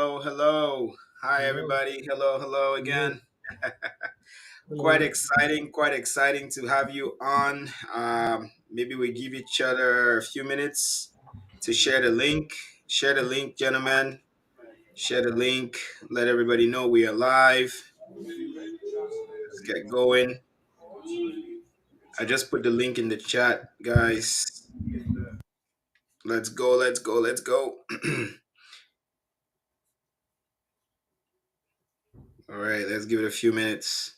hello, hello. Hi, Hello, everybody. Hello, hello hello, again. Quite hello. exciting, quite exciting to have you on. Maybe we give each other a few minutes to share the link. Share the link, gentlemen. Share the link. Let everybody know we are live. Let's get going. I just put the link in the chat, guys. Let's go, let's go, let's go. All right, let's give it a few minutes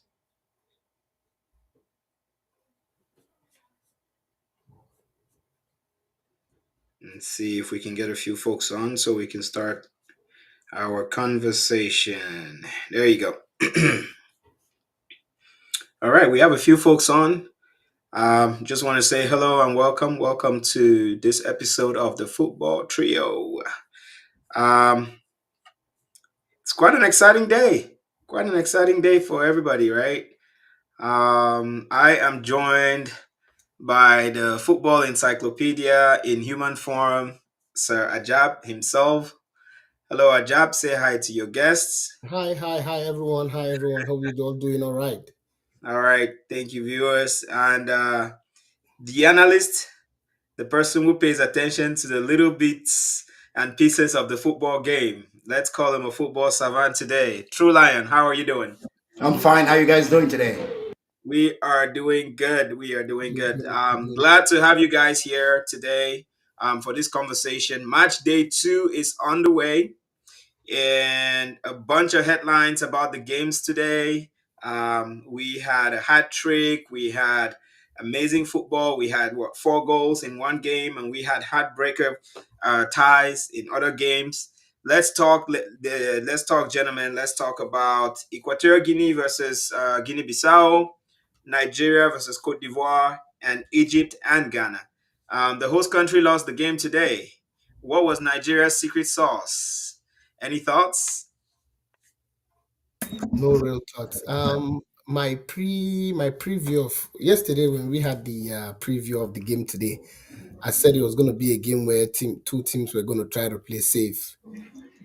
and see if we can get a few folks on so we can start our conversation. There you go. All right, we have a few folks on. Just want to say hello and welcome. Welcome to this episode of the Football Trio. Um, it's quite an exciting day. Quite an exciting day for everybody, right? I am joined by the football encyclopedia in human form, Sir Ajab himself. Hello, Ajab. Say hi to your guests. Hi, everyone. Hi, everyone. Hope you're all doing all right. All right, thank you, viewers. And the analyst, the person who pays attention to the little bits and pieces of the football game. Let's call him a football savant today. True Lion, how are you doing? I'm fine. How you guys doing today? We are doing good. We are doing Good, good. good, good. Glad to have you guys here today for this conversation. Match day 2 is on the way, and a bunch of headlines about the games today. We had a hat trick. We had amazing football. We had 4 goals in one game, and we had heartbreaker ties in other games. Let's talk, gentlemen. Let's talk about Equatorial Guinea versus Guinea-Bissau, Nigeria versus Cote d'Ivoire, and Egypt and Ghana. The host country lost the game today. What was Nigeria's secret sauce? Any thoughts? No real thoughts. My preview of yesterday when we had the preview of the game today, I said it was going to be a game where two teams were going to try to play safe.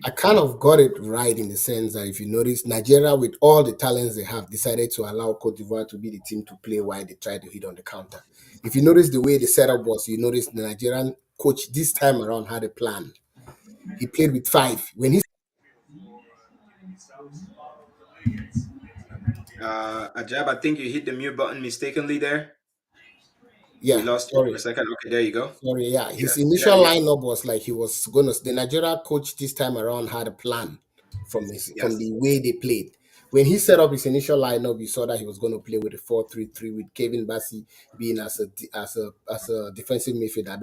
I kind of got it right in the sense that if you notice, Nigeria, with all the talents they have, decided to allow Cote d'Ivoire to be the team to play while they tried to hit on the counter. If you notice the way the setup was, you notice the Nigerian coach this time around had a plan. He played with five. When he Ajab, I think you hit the mute button mistakenly there. We Yeah, lost you for a sorry. second. Okay, there you go. Sorry, yeah. His Yes, there initial you go. lineup was like he was gonna the Nigeria coach this time around had a plan from Yes, the way they played. When he set up his initial lineup, you saw that he was going to play with a 4-3-3 with Kevin Bassi being as a defensive midfielder.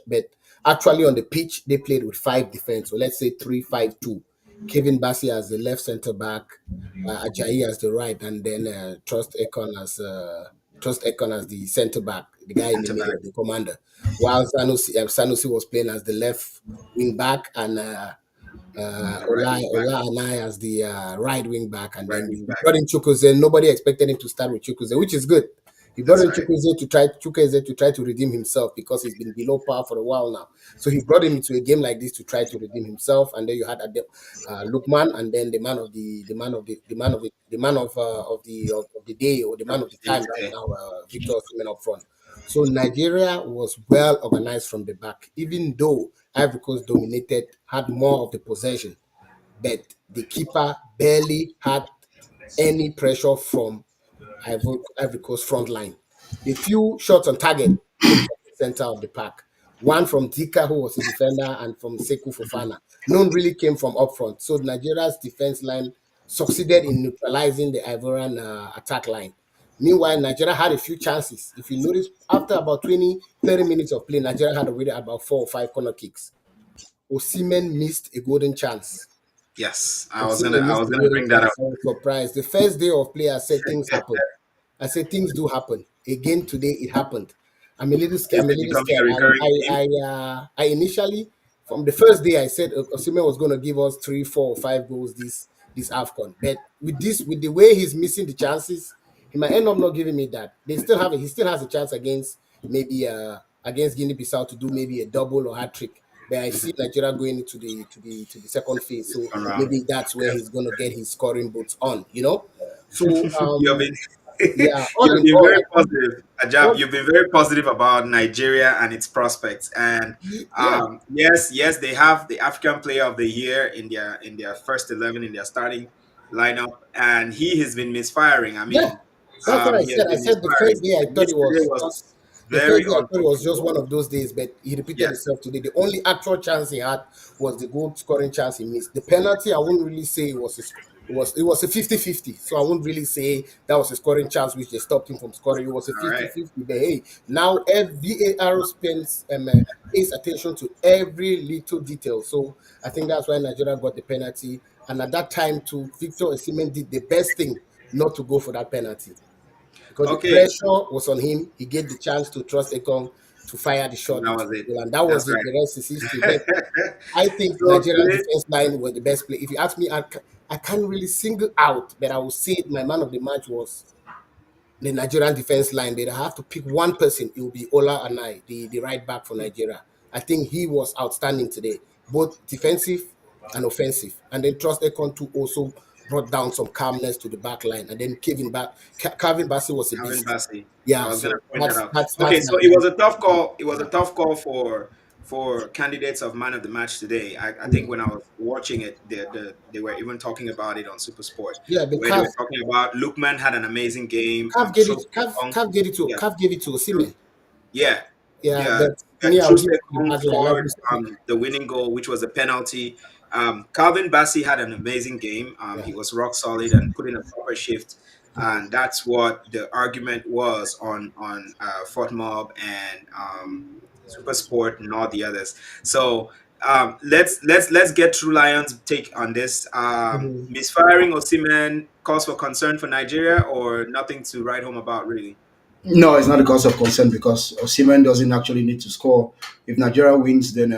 But actually on the pitch they played with five defense. So let's say 3-5-2. Kevin Bassi as the left center back, Ajayi as the right, and then Trust Ekon as the center back, the guy in the center back. middle, the commander. While Sanusi was playing as the left wing back, and The right wing back, Ola and I as the right wing back, and right then wing you back. brought in Chukwueze. Nobody expected him to start with Chukwueze, which is good. He brought That's in right. Chukwueze to try to redeem himself because he's been below par for a while now. So he brought him into a game like this to try to redeem himself. And then you had Lukman, and then the man of the day, or the man of the Day time right today. now, Victor Osimhen up front. So Nigeria was well organized from the back, even though Ivory Coast dominated, had more of the possession, but the keeper barely had any pressure from Ivory Coast front line. The few shots on target came from the center of the park. One from Dika, who was a defender, and from Sekou Fofana. None really came from up front. So Nigeria's defense line succeeded in neutralizing the Ivorian attack line. Meanwhile, Nigeria had a few chances. If you notice, after about 20, 30 minutes of play, Nigeria had already about 4 or 5 corner kicks. Osimhen missed a golden chance. Yes, Osimhen I missed was the gonna golden bring that up. chance. I was surprised. The first day of play, I said things happen. I said things do happen. Again today, it happened. I'm a little scared. Is I'm a it little becoming scared. a recurring theme? I initially, from the first day, I said Osimhen was going to give us 3, 4, or 5 goals this Afcon. But with the way he's missing the chances, he might end up not giving me that. He still has a chance against maybe against Guinea-Bissau to do maybe a double or hat trick. but I see Mhm. Nigeria going into the second phase. So Second round. maybe that's where he's gonna get his scoring boots on, you know. So You have been yeah, all you have in been all, very I think positive, Ajab. all You've been very positive about Nigeria and its prospects. And yeah, yes, they have the African Player of the Year in their first 11 in their starting lineup, and he has been misfiring. I yeah. mean, That's what I he has said. I been said the misfiring. first day I thought it Yesterday was was just the first very day I thought it was just uncomfortable. one of those days, but he repeated Yes, himself today. The only actual chance he had was the goal scoring chance he missed. The penalty, I wouldn't really say it was a 50-50. So I wouldn't really say that was a scoring chance which they stopped him from scoring. It was a all right. 50-50. But hey, now VAR spends pays attention to every little detail. So I think that's why Nigeria got the penalty. And at that time too, Victor Osimhen did the best thing not to go for that penalty because the Okay, pressure was on him. He gave the chance to Trust Ekong to fire the and shot that into was the it. goal, and that That's was it. The rest is history. right. But I think So Nigerian today, defense line were the best play. If you ask me, I can't really single out, but I will say my man of the match was the Nigerian defense line. But I have to pick one person. It will be Ola Anai, the right back for Nigeria. I think he was outstanding today, both defensive and offensive. And then Trust Ekon too also brought down some calmness to the back line. And then Kevin Bassey was a Having beast. Bassi. I Yeah, was gonna so point that that's out. that's Okay, that's so it Nigeria. was a tough call. It was a tough call for candidates of man of the match today. I think when I was watching it, they were even talking about it on Super Sport, Yeah, but where they were talking about Lukman had an amazing game. Cav gave it to Yeah, Osimhen. yeah, Yeah, yeah. but me, I'll give it to the Trostekong back line. Like scored you said, the winning goal, which was a penalty. Calvin Bassey had an amazing game. yeah. He was rock solid and put in a proper shift, and that's what the argument was on Fort Mob and Super Sport and all the others. So let's get through Lions' take on this. Mhm. Misfiring Osimhen cause for concern for Nigeria, or nothing to write home about, really. No, it's not a cause of concern because Osimhen doesn't actually need to score. If Nigeria wins, then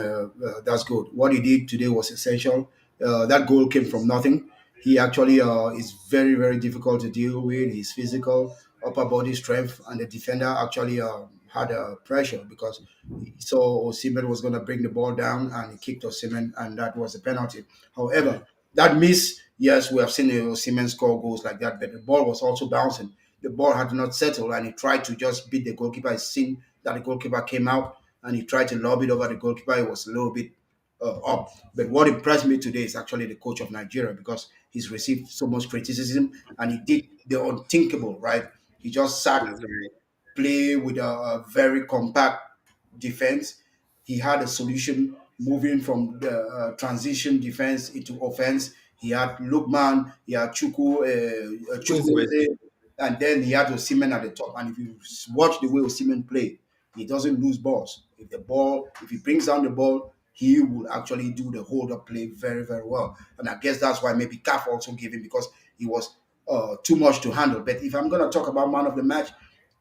that's good. What he did today was essential. That goal came from nothing. He actually is very, very difficult to deal with. His physical, upper body strength, and the defender actually had pressure because he saw Osimhen was going to bring the ball down and he kicked Osimhen, and that was a penalty. However, that miss, yes, we have seen Osimhen score goals like that, but the ball was also bouncing. The ball had not settled and he tried to just beat the goalkeeper. I seen that the goalkeeper came out and he tried to lob it over the goalkeeper. It was a little bit up. But what impressed me today is actually the coach of Nigeria because he's received so much criticism and he did the unthinkable, right? He just sat, That's right. play with a very compact defense. He had a solution moving from the transition defense into offense. He had Lukman, he had Kwesi. Chukwueze, and then he had Osimhen at the top. And if you watch the way Osimhen play, he doesn't lose balls. If he brings down the ball, he will actually do the hold up play very, very well. And I guess that's why maybe CAF also gave him because he was too much to handle. But if I'm going to talk about man of the match,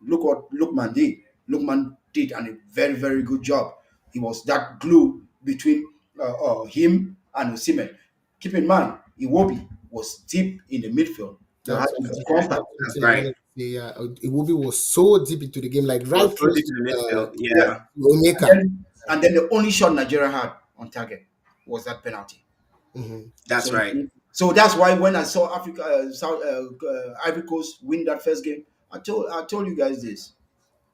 look what Lukman did. Lukman did a very, very good job. He was that glue between him and Osimhen. Keep in mind, Iwobi was deep in the midfield. They had That's to be exactly compact. That's something I right. wanted to say. Yeah, Iwobi was so deep into the game, like Was right so close deep to in the midfield. Yes. Yeah, And Onyeka. then the only shot Nigeria had on target was that penalty. Hmm. that's So right. so that's why when I saw Ivory Coast win that first game, I told you guys this.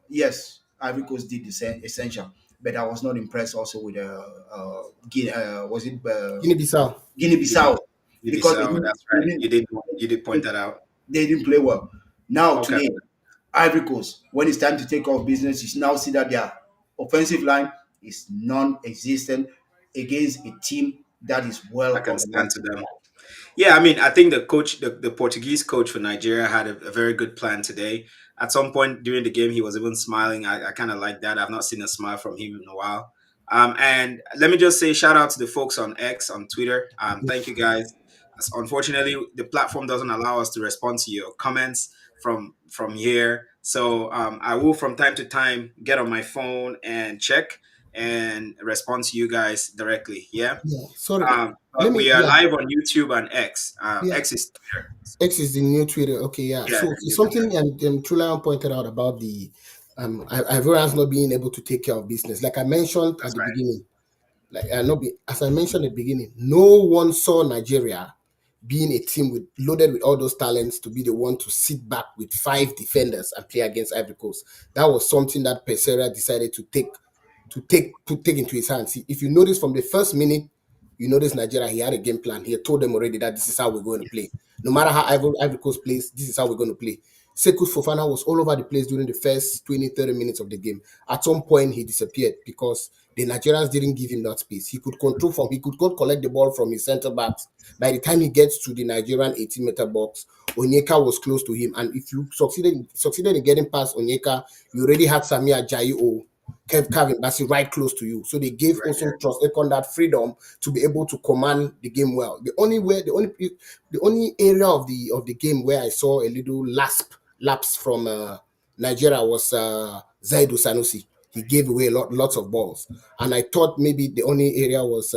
Yes, Ivory Coast did the same essential, but I was not impressed also with was it Guinea-Bissau. Guinea, Guinea-Bissau because Bissau. That's right. You did point they, that out. they didn't play well. Now Okay. today, Ivory Coast, when it's time to take off business, you now see that their offensive line is non-existent against a team that is I well can stand organized. to them. Yeah, I mean, I think the Portuguese coach for Nigeria had a very good plan today. At some point during the game, he was even smiling. I kind of like that. I've not seen a smile from him in a while. And let me just say shout out to the folks on X, on Twitter. Thank you guys. Unfortunately, the platform doesn't allow us to respond to your comments from here. So I will from time to time get on my phone and check and respond to you guys directly. Yeah. Yeah, sorry. Let But me. we are Yeah, live on YouTube and X. yeah. X is Twitter. X is the new Twitter. Okay, yeah. Yeah, So the new Twitter. something Trulian pointed out about the Ivorians not being able to take care of business. Like I mentioned at That's the right. beginning, Like no be, as I mentioned at the beginning, no one saw Nigeria being a team with loaded with all those talents to be the one to sit back with five defenders and play against Ivory Coast. That was something that Pesera decided to take into his hands. If you notice from the first minute, you notice Nigeria, he had a game plan. He had told them already that this is how we're going to play. No matter how Ivory Coast plays, this is how we're going to play. Sekou Fofana was all over the place during the first 20, 30 minutes of the game. At some point, he disappeared because the Nigerians didn't give him that space. He could go collect the ball from his center backs. By the time he gets to the Nigerian 18-meter box, Onyeka was close to him. And if you succeeded in getting past Onyeka, you already had Samia Ajayi or Kevin Bassi right close to you. So they gave Right also there. Trust Ekon that freedom to be able to command the game well. The only area of the game where I saw a little lapse from Nigeria was Zaidu Sanusi. He gave away lots of balls, and I thought maybe the only area was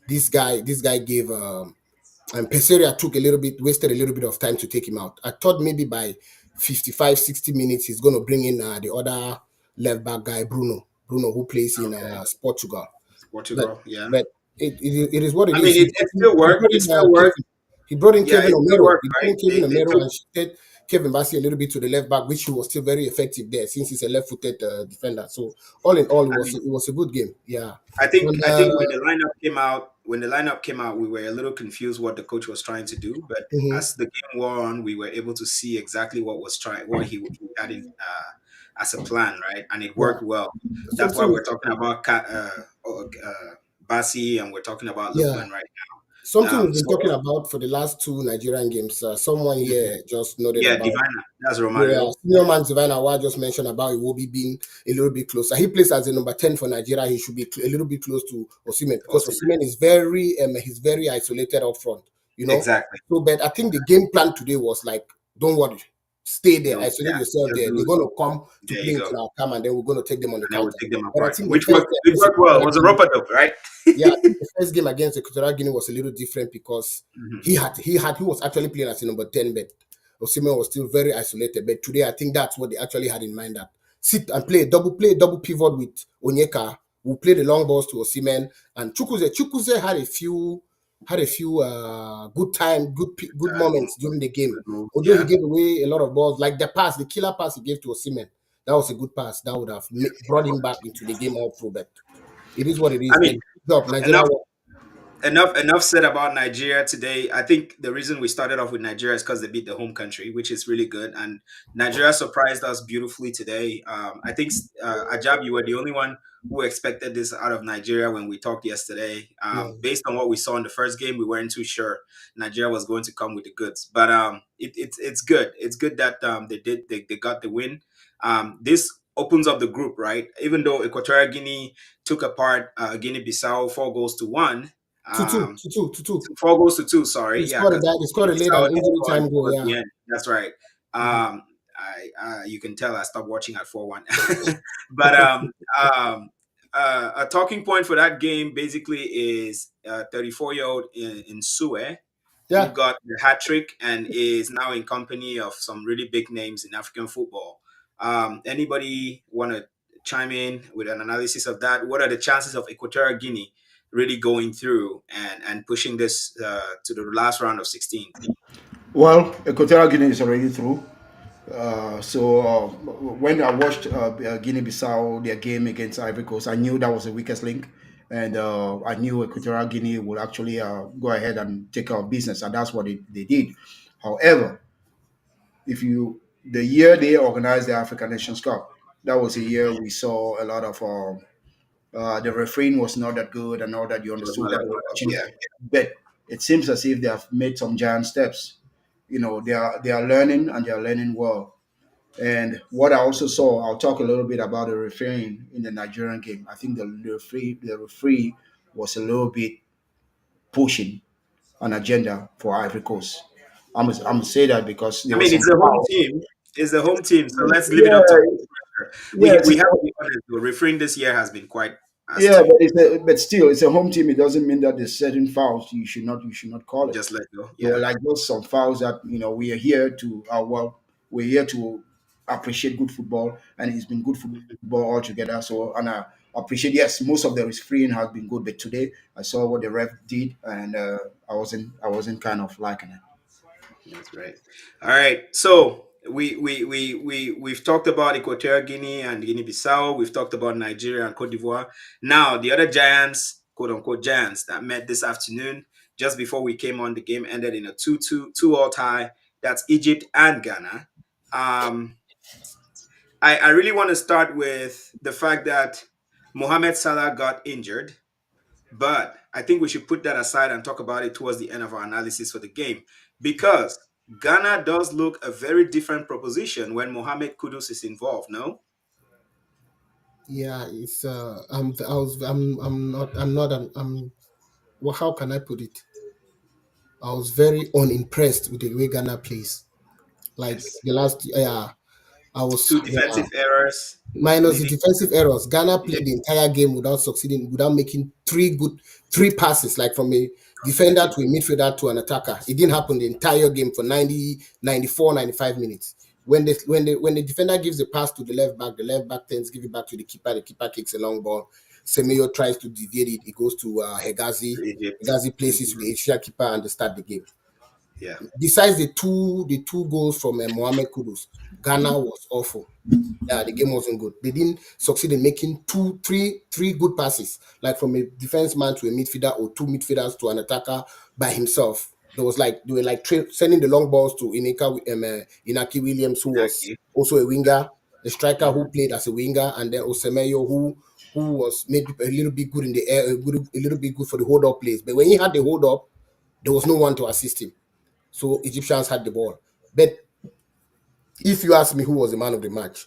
this guy. This guy gave and Peseria wasted a little bit of time to take him out. I thought maybe by 55, 60 minutes, he's going to bring in the other left back guy, Bruno, who plays in Okay. Portugal. But Portugal. Yeah. but it is what it I is. mean, it still He worked. brought It in still worked. Kevin. He brought in Yeah, Kevin it still Omero. worked, He brought right? in Kevin They Omero took. and shifted Kevin Bassi a little bit to the left back, which he was still very effective there since he's a left-footed defender. So all in all, it I was mean, it was a good game. Yeah. I think And I think when the lineup came out, we were a little confused what the coach was trying to do. But mhm. as the game wore on, we were able to see exactly what he had in, as a plan, right? And it Yeah. worked well. That's why Something. we're talking about Basi, and we're talking about Yeah. Lookman right Something now. we've been So talking about for the last two Nigerian games. Someone mhm. here just noted Yeah, about, Divina, that's yeah, Romario. senior man Savannah, what I just mentioned about Iwobi being a little bit closer. He plays as a number 10 for Nigeria. He should be a little bit close to Osimhen because Osimhen. Osimhen is very isolated up front, you know. Exactly. So, but I think the game plan today was like, don't worry, stay there, Don't, isolate yeah, yourself just there. They're do. going to come to There play you into go. our camp and then we're going to take them on the And then we'll counter. take them But I apart, think the which first worked. game It against worked well. It was a the rope dope, right? yeah, I think the first game against Equatorial Guinea was a little different because Mhm. he was actually playing as a number 10, but Osimhen was still very isolated. But today I think that's what they actually had in mind, that sit and play a double pivot with Onyeka, who play the long balls to Osimhen and Chukwuze. Chukwuze had a few good Good, moments during the game. good move. Although he Yeah. gave away a lot of balls, like the killer pass he gave to Osimhen, that was a good pass. That would have brought him back into the game all through. But it is what it I is. mean, But good job, Nigeria. enough enough said about Nigeria today. I think the reason we started off with Nigeria is because they beat the home country, which is really good. And Nigeria surprised us beautifully today. I think Ajab, you were the only one who expected this out of Nigeria when we talked yesterday. Yeah. Based on what we saw in the first game, we weren't too sure Nigeria was going to come with the goods. But it's good. It's good that they got the win. This opens up the group, right? Even though Equatorial Guinea took apart Guinea-Bissau 4 goals to 1. Two two um, two two two two. 4 goals to 2. Sorry, They yeah, scored a because they scored a late Bissau and did injury score time goal. towards Yeah. the end. That's right. Mhm. I you can tell I stopped watching at 4-1. But a talking point for that game basically is 34-year-old in Sue, who Yeah. got the hat trick and is now in company of some really big names in African football. Anybody want to chime in with an analysis of that? What are the chances of Equatorial Guinea really going through and pushing this to the last round of 16? Well, Equatorial Guinea is already through. So when I watched Guinea-Bissau their game against Ivory Coast, I knew that was the weakest link, and I knew Equatorial Guinea would actually go ahead and take care of business, and that's what they did. However, if you the year they organized the African Nations Cup, that was a year we saw a lot of the refereeing was not that good and all that. You It was understood not what that they were good. watching, Yeah, but it seems as if they have made some giant steps. They are learning and they are learning well. And what I also saw, I'll talk a little bit about the refereeing in the Nigerian game. I think the referee was a little bit pushing an agenda for Ivory Coast. I'm gonna say that because there I was mean some it's the home foul. team. It's the home team, so let's leave it up to Yeah, peer pressure. yes, We have to be honest. The refereeing this year has been quite yeah, astute. but still, it's a home team. It doesn't mean that there's certain fouls you should not call it. Just let go. So Yeah. like those some fouls that we are here to we're here to appreciate good football, and it's been good football altogether. So appreciate. Yes, most of the refereeing has been good, but today I saw what the ref did, and I wasn't kind of liking it. That's right. All right. So we've talked about Equatorial Guinea and Guinea-Bissau. We've talked about Nigeria and Cote d'Ivoire. Now the other giants, quote unquote giants, that met this afternoon just before we came on. The game ended in a 2-2 all tie. That's Egypt and Ghana. Um, I really want to start with the fact that Mohamed Salah got injured, but I think we should put that aside and talk about it towards the end of our analysis for the game, because Ghana does look a very different proposition when Mohamed Kudus is involved. No, Yeah, it's I was I'm well, how can I put it? I was very unimpressed with the way Ghana plays. Like yes, the last, yeah, I was, two yeah, defensive errors minus the leading. defensive errors. Ghana Yeah, played the entire game without succeeding, without making three passes, like from a defender to a midfielder to an attacker. It didn't happen the entire game for 90, 94, 95 minutes. When the defender gives the pass to the left back tends give it back to the keeper kicks a long ball. Semeyo tries to deviate it, it goes to Hegazi. Egypt. Hegazi places to Mhm. the Asian keeper and they start the game. Yeah, Besides the two goals from Mohamed Kudus, Ghana was awful. Yeah, the game wasn't good. They didn't succeed in making three good passes, like from a defense man to a midfielder or two midfielders to an attacker by himself. There was like they were like sending the long balls to Inaki Williams, who was Inaki. also a winger, a striker who Mhm. played as a winger, and then Osemeyo, who was maybe a little bit good in the air, a little bit good for the hold up plays. But when he had the hold up, there was no one to assist him. So Egyptians had the ball. But if you ask me who was the man of the match,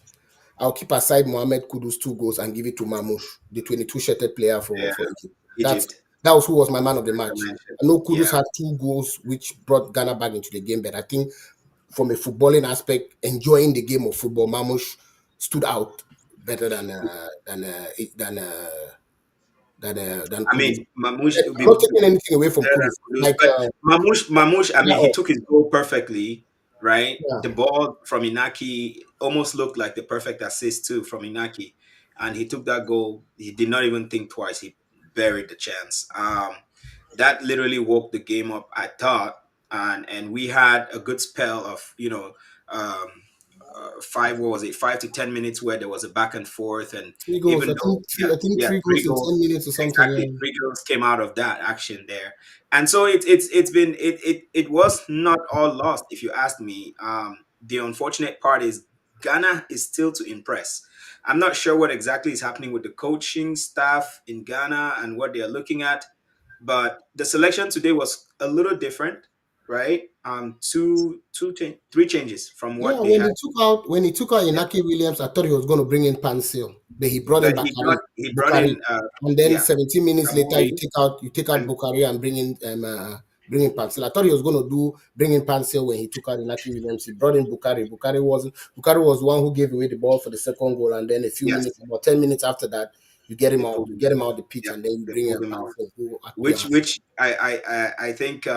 I'll keep aside Mohamed Kudus two goals and give it to Mamouche, the 22-shirted player Yeah, for Egypt. Egypt. That was who was my man of the As I match. mentioned. I know Kudus Yeah, had two goals which brought Ghana back into the game, but I think from a footballing aspect, enjoying the game of football, Mamouche stood out better than I Kudus. mean, Mamouche will I'm be not taking anything away from better than Kudus. Kudus. Like But Mamouche, I yeah, mean, he took his goal perfectly, right? yeah. The ball from Inaki almost looked like the perfect assist too from Inaki, and he took that goal. He did not even think twice. He buried the chance. That literally woke the game up, I thought, and we had a good spell of um, what was it, 5 to 10 minutes where there was a back and forth, and Three goals. even though I think yeah, three three goals in goals. 10 minutes or something. Exactly, Yeah. three goals came out of that action there, and so it's been it was not all lost, if you ask me. The unfortunate part is Ghana is still to impress. I'm not sure what exactly is happening with the coaching staff in Ghana and what they are looking at, but the selection today was a little different, right? Three changes from Yeah, what they had. when he took out Yeah, Inaki Williams, I thought he was going to bring in Pansil, but he brought in but he brought Bukari, in and then yeah, 17 minutes later Amori, you take out and Bukari and bring in Pansil. I thought he was going to do bring in Pansil when he took out Inaki Williams. He brought in Bukari. Bukari was the one who gave away the ball for the second goal, and then a few yes, minutes, about 10 minutes after that, they pulled you him. get him out the pitch, Yeah, and then you they bring in pulled him out. Pansil, who Which yeah. which I think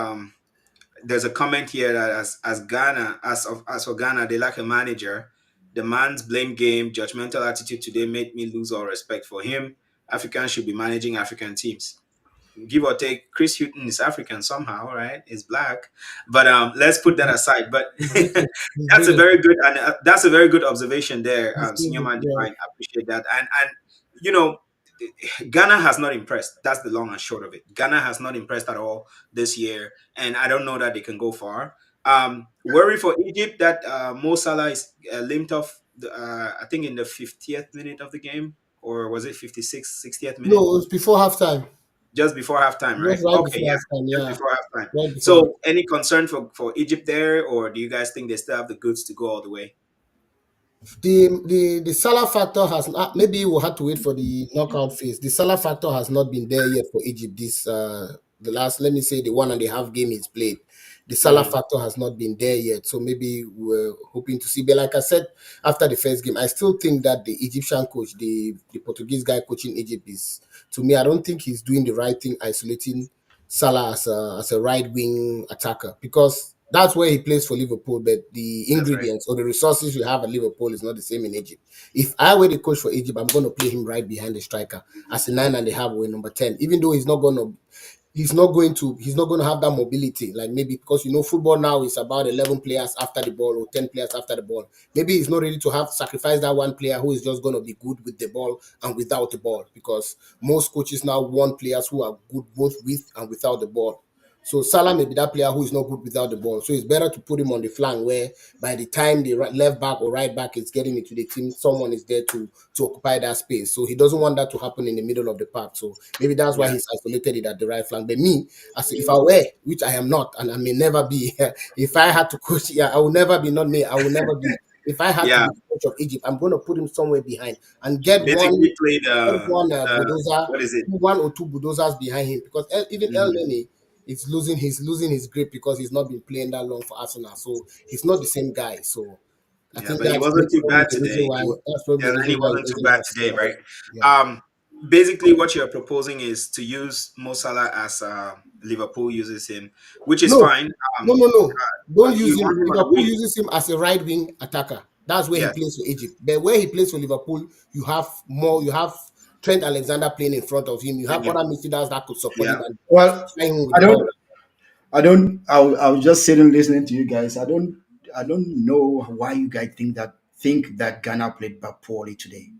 there's a comment here that as Ghana as for Ghana, they lack a manager. The man's blame game, judgmental attitude today made me lose all respect for him. Africans should be managing African teams. Give or take, Chris Hughton is African somehow, right? He's black, but let's put that aside. But He's British. He's that's a British. very good and that's a very good observation there, He's Senior British. Man Yeah. Divine. I appreciate that, and you know Ghana has not impressed. That's the long and short of it. Ghana has not impressed at all this year, and I don't know that they can go far. Worry for Egypt that Mo Salah is limped off. I think in the 50th minute of the game, or was it 56th, 60th No, minute? it was before halftime. Just before halftime, right? Just right Okay, before yeah, halftime. just Yeah, before halftime. right before. So, any concern for Egypt there, or do you guys think they still have the goods to go all the way? The Salah factor has not, maybe we'll have to wait for the knockout phase. The Salah factor has not been there yet for Egypt. This the last, let me say, the 1.5 game he's played. The Salah Hmm. factor has not been there yet. So maybe we're hoping to see. But like I said, after the first game, I still think that the Egyptian coach, the Portuguese guy coaching Egypt, is, to me, I don't think he's doing the right thing isolating Salah as a right wing attacker, because That's where he plays for Liverpool, but the That's right. ingredients or the resources you have at Liverpool is not the same in Egypt. If I were the coach for Egypt, I'm going to play him right behind the striker as a 9.5 or a number 10, even though he's not going to have that mobility, like maybe because football now is about 11 players after the ball or 10 players after the ball. Maybe he's not ready to have sacrifice that one player who is just going to be good with the ball and without the ball, because most coaches now want players who are good both with and without the ball. So Salah may be that player who is not good without the ball. So it's better to put him on the flank, where by the time the left back or right back is getting into the team, someone is there to occupy that space. So he doesn't want that to happen in the middle of the park. So maybe that's why Yeah. he's isolated it at the right flank. But me, as if I were, which I am not, and I may never be, if I had to coach, yeah, I will never be. Not me, I will never be. If I had to Yeah. be coach of Egypt, I'm going to put him somewhere behind and get one Basically played bulldozer, what is it? one or two bulldozers behind him, because even El Mhm. Nene is losing his grip because he's not been playing that long for Arsenal. So he's not the same guy. So I Yeah, think but he that's wasn't too probably bad the reason today. why that's probably the Yeah, and he reason why he wasn't too doesn't bad have today, stars. right? Yeah. Um, Basically, what you're proposing is to use Mo Salah as Liverpool uses him, which is No, fine. no, Um, no, no. Don't use you him. want him on the Liverpool wing? uses him as a right wing attacker. That's where he Yes. plays for Egypt. But where he plays for Liverpool, you have more. You have Trent Alexander playing in front of him. You have Thank you. other midfielders that could support him Yeah. and Well, supply him with I the don't, ball. I was just sitting listening to you guys. I don't know why you guys think that Ghana played back poorly today.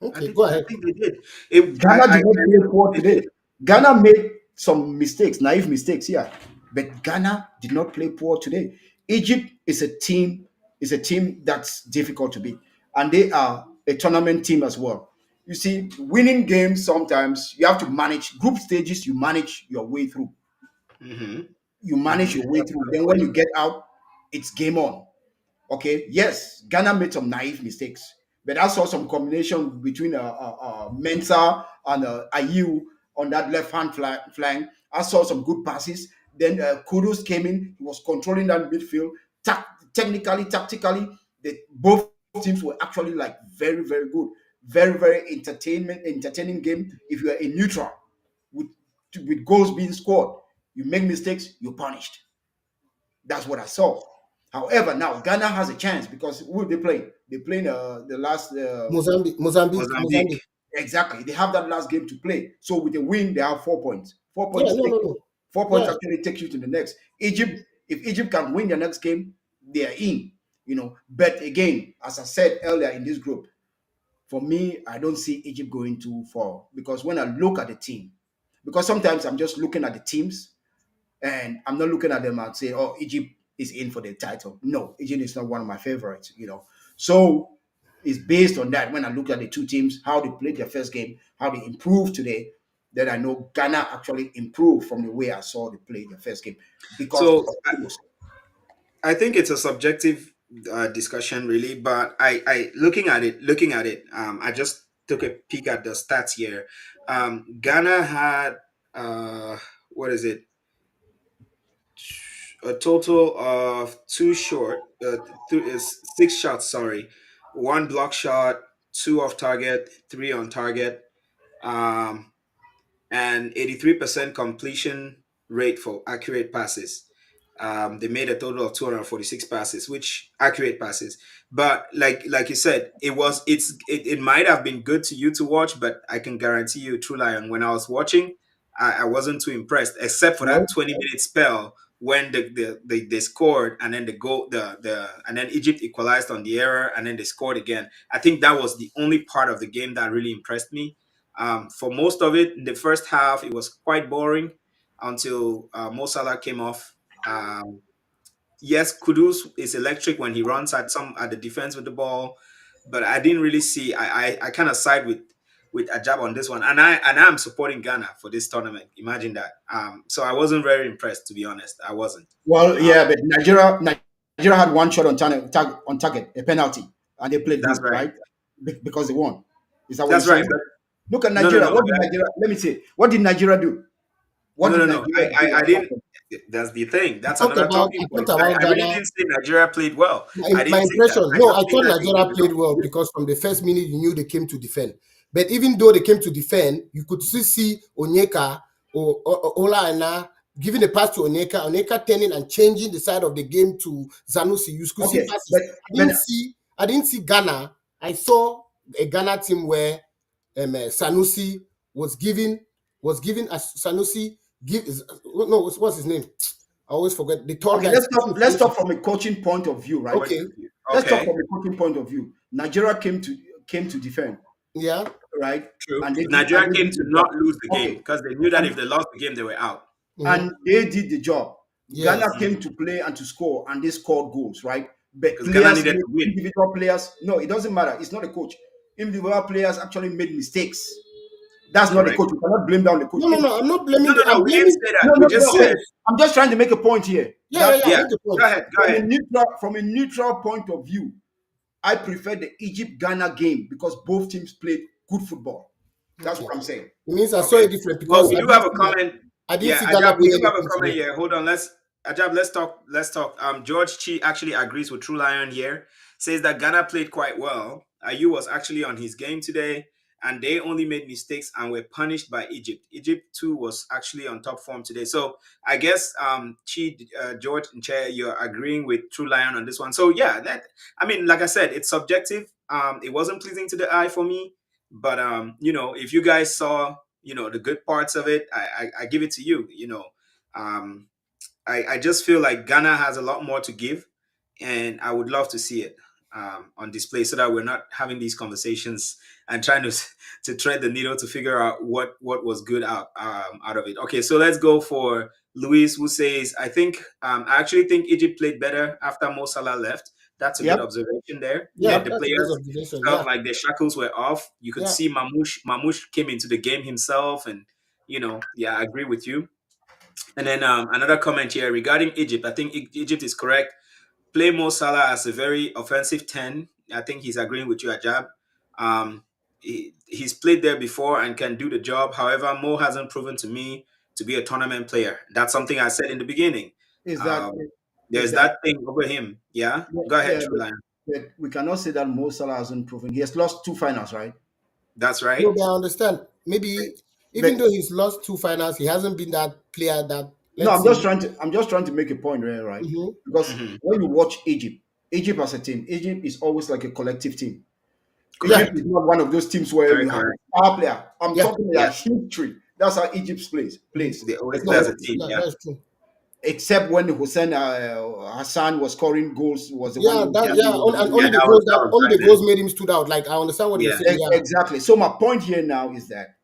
Okay, go I ahead. think they did. It, Ghana did not I play think poor they today. did. Ghana made some mistakes, naive mistakes here, but Ghana did not play poor today. Egypt is a team that's difficult to beat, and they are a tournament team as well. You see, winning games sometimes you have to manage group stages. You manage your way through. Mm-hmm. You manage your way That's a through. good Then when point. you get out, it's game on. Okay, yes, Ghana made some naive mistakes, but I saw some combination between Mensah and Ayew on that left hand flank. I saw some good passes. Then Kudus came in; he was controlling that midfield. Technically, tactically, both teams were actually like very, very good, very, very entertaining game. If you are a neutral with goals being scored, you make mistakes, you're punished. That's what I saw. However, now Ghana has a chance because who they play? They playing the last Mozambique. Mozambique. exactly. They have that last game to play. So with a win, they have 4 points. Four Yeah, points no, take no, no. 4 points Yeah, actually takes you to the next. Egypt, if Egypt can win the next game, they are in. But again, as I said earlier in this group, for me, I don't see Egypt going too far because when I look at the team, because sometimes I'm just looking at the teams and I'm not looking at them and saying, "Oh, Egypt is in for the title." No, Egypt is not one of my favorites. So it's based on that. When I look at the two teams, how they played their first game, how they improved today, then I know Ghana actually improved from the way I saw they play their first game because So of Kudus. I think it's a subjective discussion, really. But looking at it, I just took a peek at the stats here. Ghana had what is it? A total of six shots. Sorry, one block shot, two off target, three on target. Um, and 83% completion rate for accurate passes. They made a total of 246 passes, which accurate passes. But like you said, it might have been good to you to watch, but I can guarantee you, True Lion, when I was watching, I wasn't too impressed, except for Well, that 20-minute spell when they scored and then the goal the and then Egypt equalized on the error and then they scored again. I think that was the only part of the game that really impressed me. For most of it, in the first half, it was quite boring until Mo Salah came off. Um, yes, Kudus is electric when he runs at the defense with the ball, but I didn't really see. I kind of side with Ajab on this one, and I'm supporting Ghana for this tournament. Imagine that. So I wasn't very impressed, to be honest. I wasn't. Uh, yeah, but Nigeria had one shot on target, a penalty, and they played that's good, right. right? Because they won. Is that what you're That's right. saying? But Look at no, no, Nigeria. no. What did Nigeria? Let me say. What did Nigeria do? What No, did no, no. Nigeria do I apart didn't. from That's the thing. That's another I talking talked point. about I really Ghana. didn't say Nigeria played well. I My didn't say that. impression, I no, just I think thought that they Nigeria did played not. well because from the first minute you knew they came to defend. But even though they came to defend, you could still see Onyeka or Ola Aina giving a pass to Oneka, Oneka turning and changing the side of the game to Zanusi. You could see Okay, passes. but I didn't see Ghana. I saw a Ghana team where Sanusi was giving as Sanusi give no what's his name? I always forget the tall okay, guy. let's talk from a coaching point of view, right? Point Okay, of view. Let's talk Okay, from a coaching point of view. Nigeria came to defend, yeah. right? true. And Nigeria they came did to the job. not lose the game Okay, because they knew that if and they lost the game, they were out. Mm-hmm. they did the job. Ghana Yes. came to play and to score, and they scored goals, right? But Because Ghana players, needed to win. individual players, no, it doesn't matter. It's not a coach. Individual players actually made mistakes. That's not the Correct. coach. You cannot blame down the coach. No, no, no. I'm not blaming No, no, the. no. I'm We didn't blaming. say that. No, We no, just no. said, Okay, I'm just trying to make a point here. Yeah, yeah, That yeah. yeah. Make the Go point. ahead. Go ahead. from a neutral point of view, I prefer the Egypt Ghana game because both teams played good football. That's Okay. what I'm saying. It means I saw Okay. it different Well, because we do have a comment. I didn't Yeah, see Ghana Ajab, we play do have a anything comment today. here. Hold on. Let's Ajab, let's talk. Let's talk. George Chi actually agrees with True Lion here. Says that Ghana played quite well. Ayu was actually on his game today, and they only made mistakes and were punished by Egypt. Egypt too was actually on top form today. So I guess Chi, George and Che, you're agreeing with True Lion on this one. So yeah, that I mean, like I said, it's subjective. It wasn't pleasing to the eye for me, but if you guys saw the good parts of it, I give it to you. Um, I just feel like Ghana has a lot more to give, and I would love to see it on display so that we're not having these conversations and trying to thread the needle to figure out what was good out of it. Okay, so let's go for Luis, who says, I actually think Egypt played better after Mo Salah left. That's a good Yep. observation there. Yeah, Yeah, Yep. the that's a good players observation. felt Yeah, like their shackles were off. You could yeah. see Mamouche came into the game himself, and yeah, I agree with you. And then another comment here regarding Egypt. I think Egypt is correct. Play Mo Salah as a very offensive 10. I think he's agreeing with you, Ajab. He's played there before and can do the job. However, Mo hasn't proven to me to be a tournament player. That's something I said in the beginning. Is that Um, is there's that that thing over him. Yeah? yeah, Go ahead, yeah, True Lion. but we cannot say that Mo Salah hasn't proven. He has lost two finals, right? That's No, right. but I understand. Maybe even But though he's lost two finals, he hasn't been that player that no, let's say. I'm just trying to make a point there, right? Mm-hmm. Because Hmm. when you watch Egypt as a team, Egypt is always like a collective team. Yeah, Egypt Correct. is not one of those teams where Very you have correct. a star player. I'm yeah, talking Yeah. about history. That's how Egypt mm-hmm. plays They a always play Yeah, as a collective. team. yeah, Yeah. that's true. Except when Hussein Hassan was scoring goals, was the one Yeah, who was that Yeah. yeah, giving them and the Yeah, only goal. the that was only back the then. goals made him stood out. Like I understand what you're Yeah. saying. Yeah, Exactly. So my point here now is that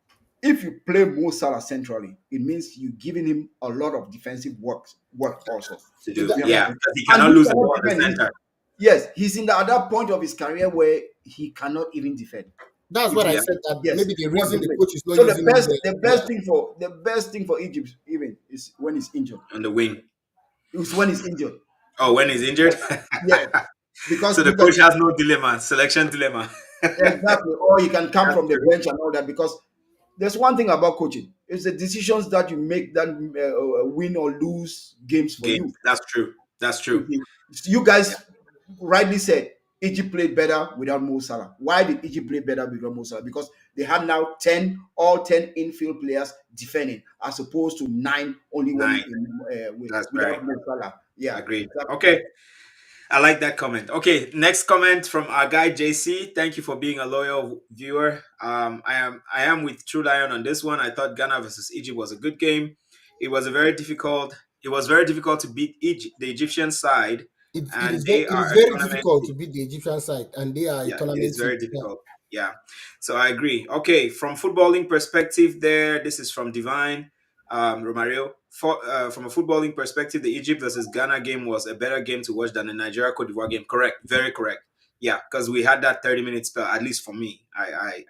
if you play Mo Salah centrally, it means you're giving him a lot of defensive work also. To do. You Yeah. understand? Because he And cannot he lose the cannot ball in the defend. center. Yes, he's in at that point of his career where he cannot even defend. that's If what I you Yeah. said. That yes, maybe the what reason he the plays. coach is not So the using him best there. the Yeah, best thing for Egypt even is when he's injured. On the wing. It's when he's injured. Oh, when he's injured? Yeah, because So the you can coach has no dilemma, selection dilemma. exactly, or he can come That's from the true. bench and all that. Because there's one thing about coaching: it's the decisions that you make that win or lose games for Games. you. That's true. That's true. Okay. You Yeah. guys rightly said Egypt played better without Mo Salah. Why did Egypt play better without Mo Salah? Because they had now all 10 infield players defending, as opposed to nine only when Nine. That's without right. Mo Salah. Yeah, Agreed. exactly. Okay. I like that comment. Okay, next comment from our guy JC. Thank you for being a loyal viewer. I am with True Lion on this one. I thought Ghana versus Egypt was a good game. It was a very difficult. It was very difficult to beat the Egyptian side, and they it is are a very tournament difficult team. to beat the Egyptian side, and they are a Yeah, it is tournament team. very Yeah. difficult. Yeah, so I agree. Okay, from footballing perspective, there. This is from Divine Romario. From a footballing perspective, the Egypt versus Ghana game was a better game to watch than the Nigeria Cote d'Ivoire game. Correct, very correct. Yeah, because we had that 30 minute spell. At least for me, I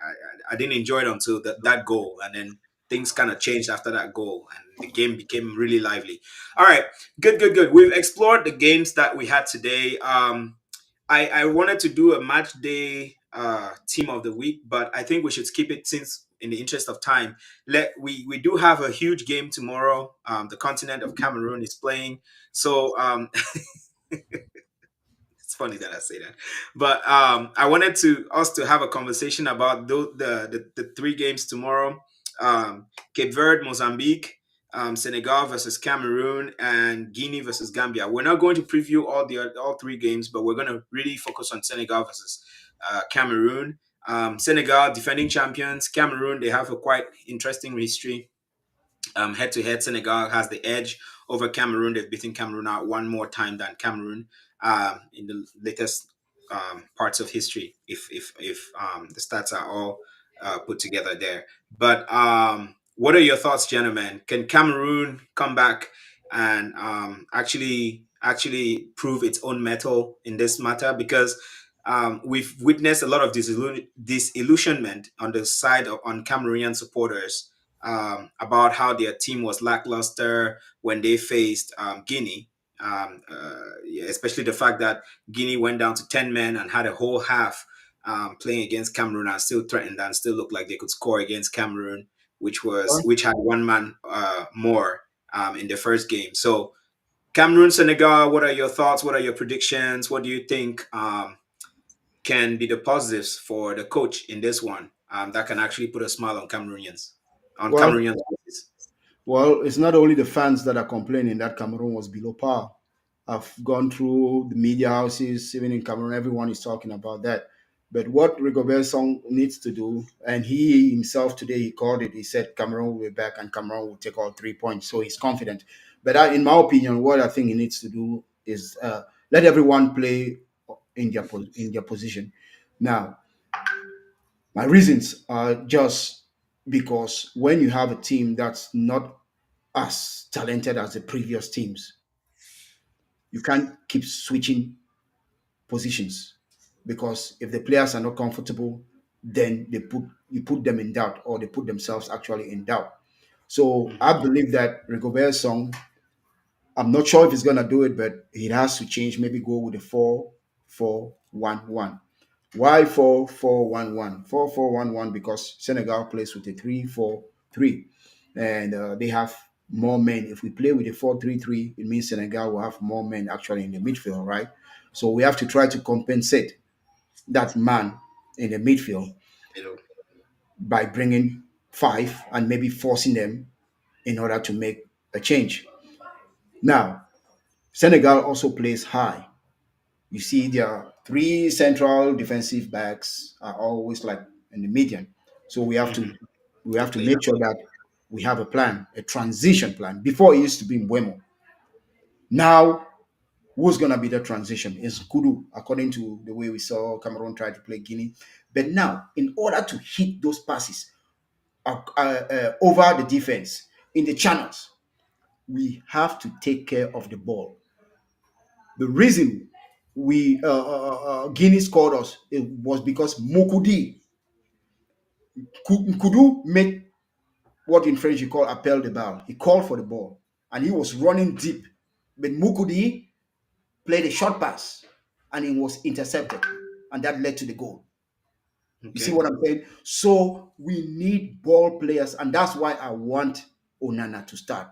didn't enjoy it until that goal, and then things kind of changed after that goal, and the game became really lively. All right, good, good, good. We've explored the games that we had today. I wanted to do a match day team of the week, but I think we should skip it since, in the interest of time, we do have a huge game tomorrow. The continent of Cameroon is playing, so it's funny that I say that, but I wanted to us to have a conversation about the three games tomorrow: Cape Verde, Mozambique, Senegal versus Cameroon, and Guinea versus Gambia. We're not going to preview all three games, but we're going to really focus on Senegal versus Cameroon. Senegal, defending champions. Cameroon, they have a quite interesting history. Head to head, Senegal has the edge over Cameroon. They've beaten Cameroon out one more time than Cameroon in the latest parts of history, if the stats are all put together there. But what are your thoughts, gentlemen? Can Cameroon come back and actually prove its own mettle in this matter? Because we've witnessed a lot of disillusionment on the side of on Cameroonian supporters about how their team was lackluster when they faced Guinea. Yeah, especially the fact that Guinea went down to 10 men and had a whole half playing against Cameroon and still threatened and still looked like they could score against Cameroon, which had one man more in the first game. So Cameroon, Senegal, what are your thoughts? What are your predictions? What do you think can be the positives for the coach in this one that can actually put a smile on Well, Cameroonians' faces? Well, it's not only the fans that are complaining that Cameroon was below par. I've gone through the media houses, even in Cameroon, everyone is talking about that. But what Rigobert Song needs to do, and he himself today he called it. He said Cameroon will be back and Cameroon will take all 3 points, so he's confident. But in my opinion, what I think he needs to do is let everyone play in their position. Now, my reasons are just because when you have a team that's not as talented as the previous teams, you can't keep switching positions because if the players are not comfortable, then you put them in doubt or they put themselves actually in doubt. So I believe that Rigobert Song, I'm not sure if he's gonna do it, but he has to change. Maybe go with a 4-4-1-1. Why 4-4-1-1? 4-4-1-1 because Senegal plays with a 3-4-3, and they have more men. If we play with a 4-3-3, it means Senegal will have more men actually in the midfield, right? So we have to try to compensate that man in the midfield You know, by bringing five and maybe forcing them in order to make a change. Now, Senegal also plays high. You see, their three central defensive backs are always like in the median. So mhm, we they have to play make sure that we have a plan, a transition plan. Before it used to be Mbwemo. Now, who's gonna be the transition? Is Kudu, according to the way we saw Cameroon try to play Guinea. But now, in order to hit those passes over the defense in the channels, we have to take care of the ball. The reason we Guinea scored us it was because Kudu made what in French you call appel de balle. He called for the ball and he was running deep, but Mukudi played a short pass and it was intercepted, and that led to the goal. You see okay. what I'm saying? So we need ball players, and that's why I want Onana to start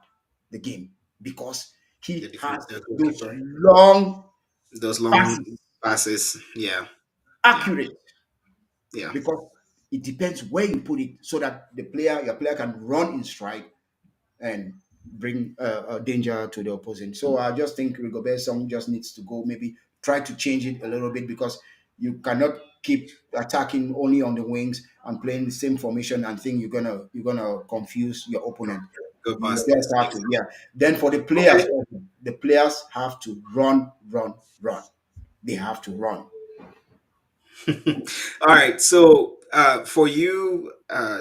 the game because The he has defense, the those goalkeeper, long those passes, long passes. Yeah, yeah, accurate, yeah. because it depends where you put it so that your player can run in stride and bring danger to the opposing. So I just think Rigobert Song just needs to go maybe try to change it a little bit because you cannot keep attacking only on the wings and playing the same formation and think you're gonna confuse your opponent. Go You past just this. have to, yeah. Then for Okay. the players have to run, run, run. They have to run. All right. So for you,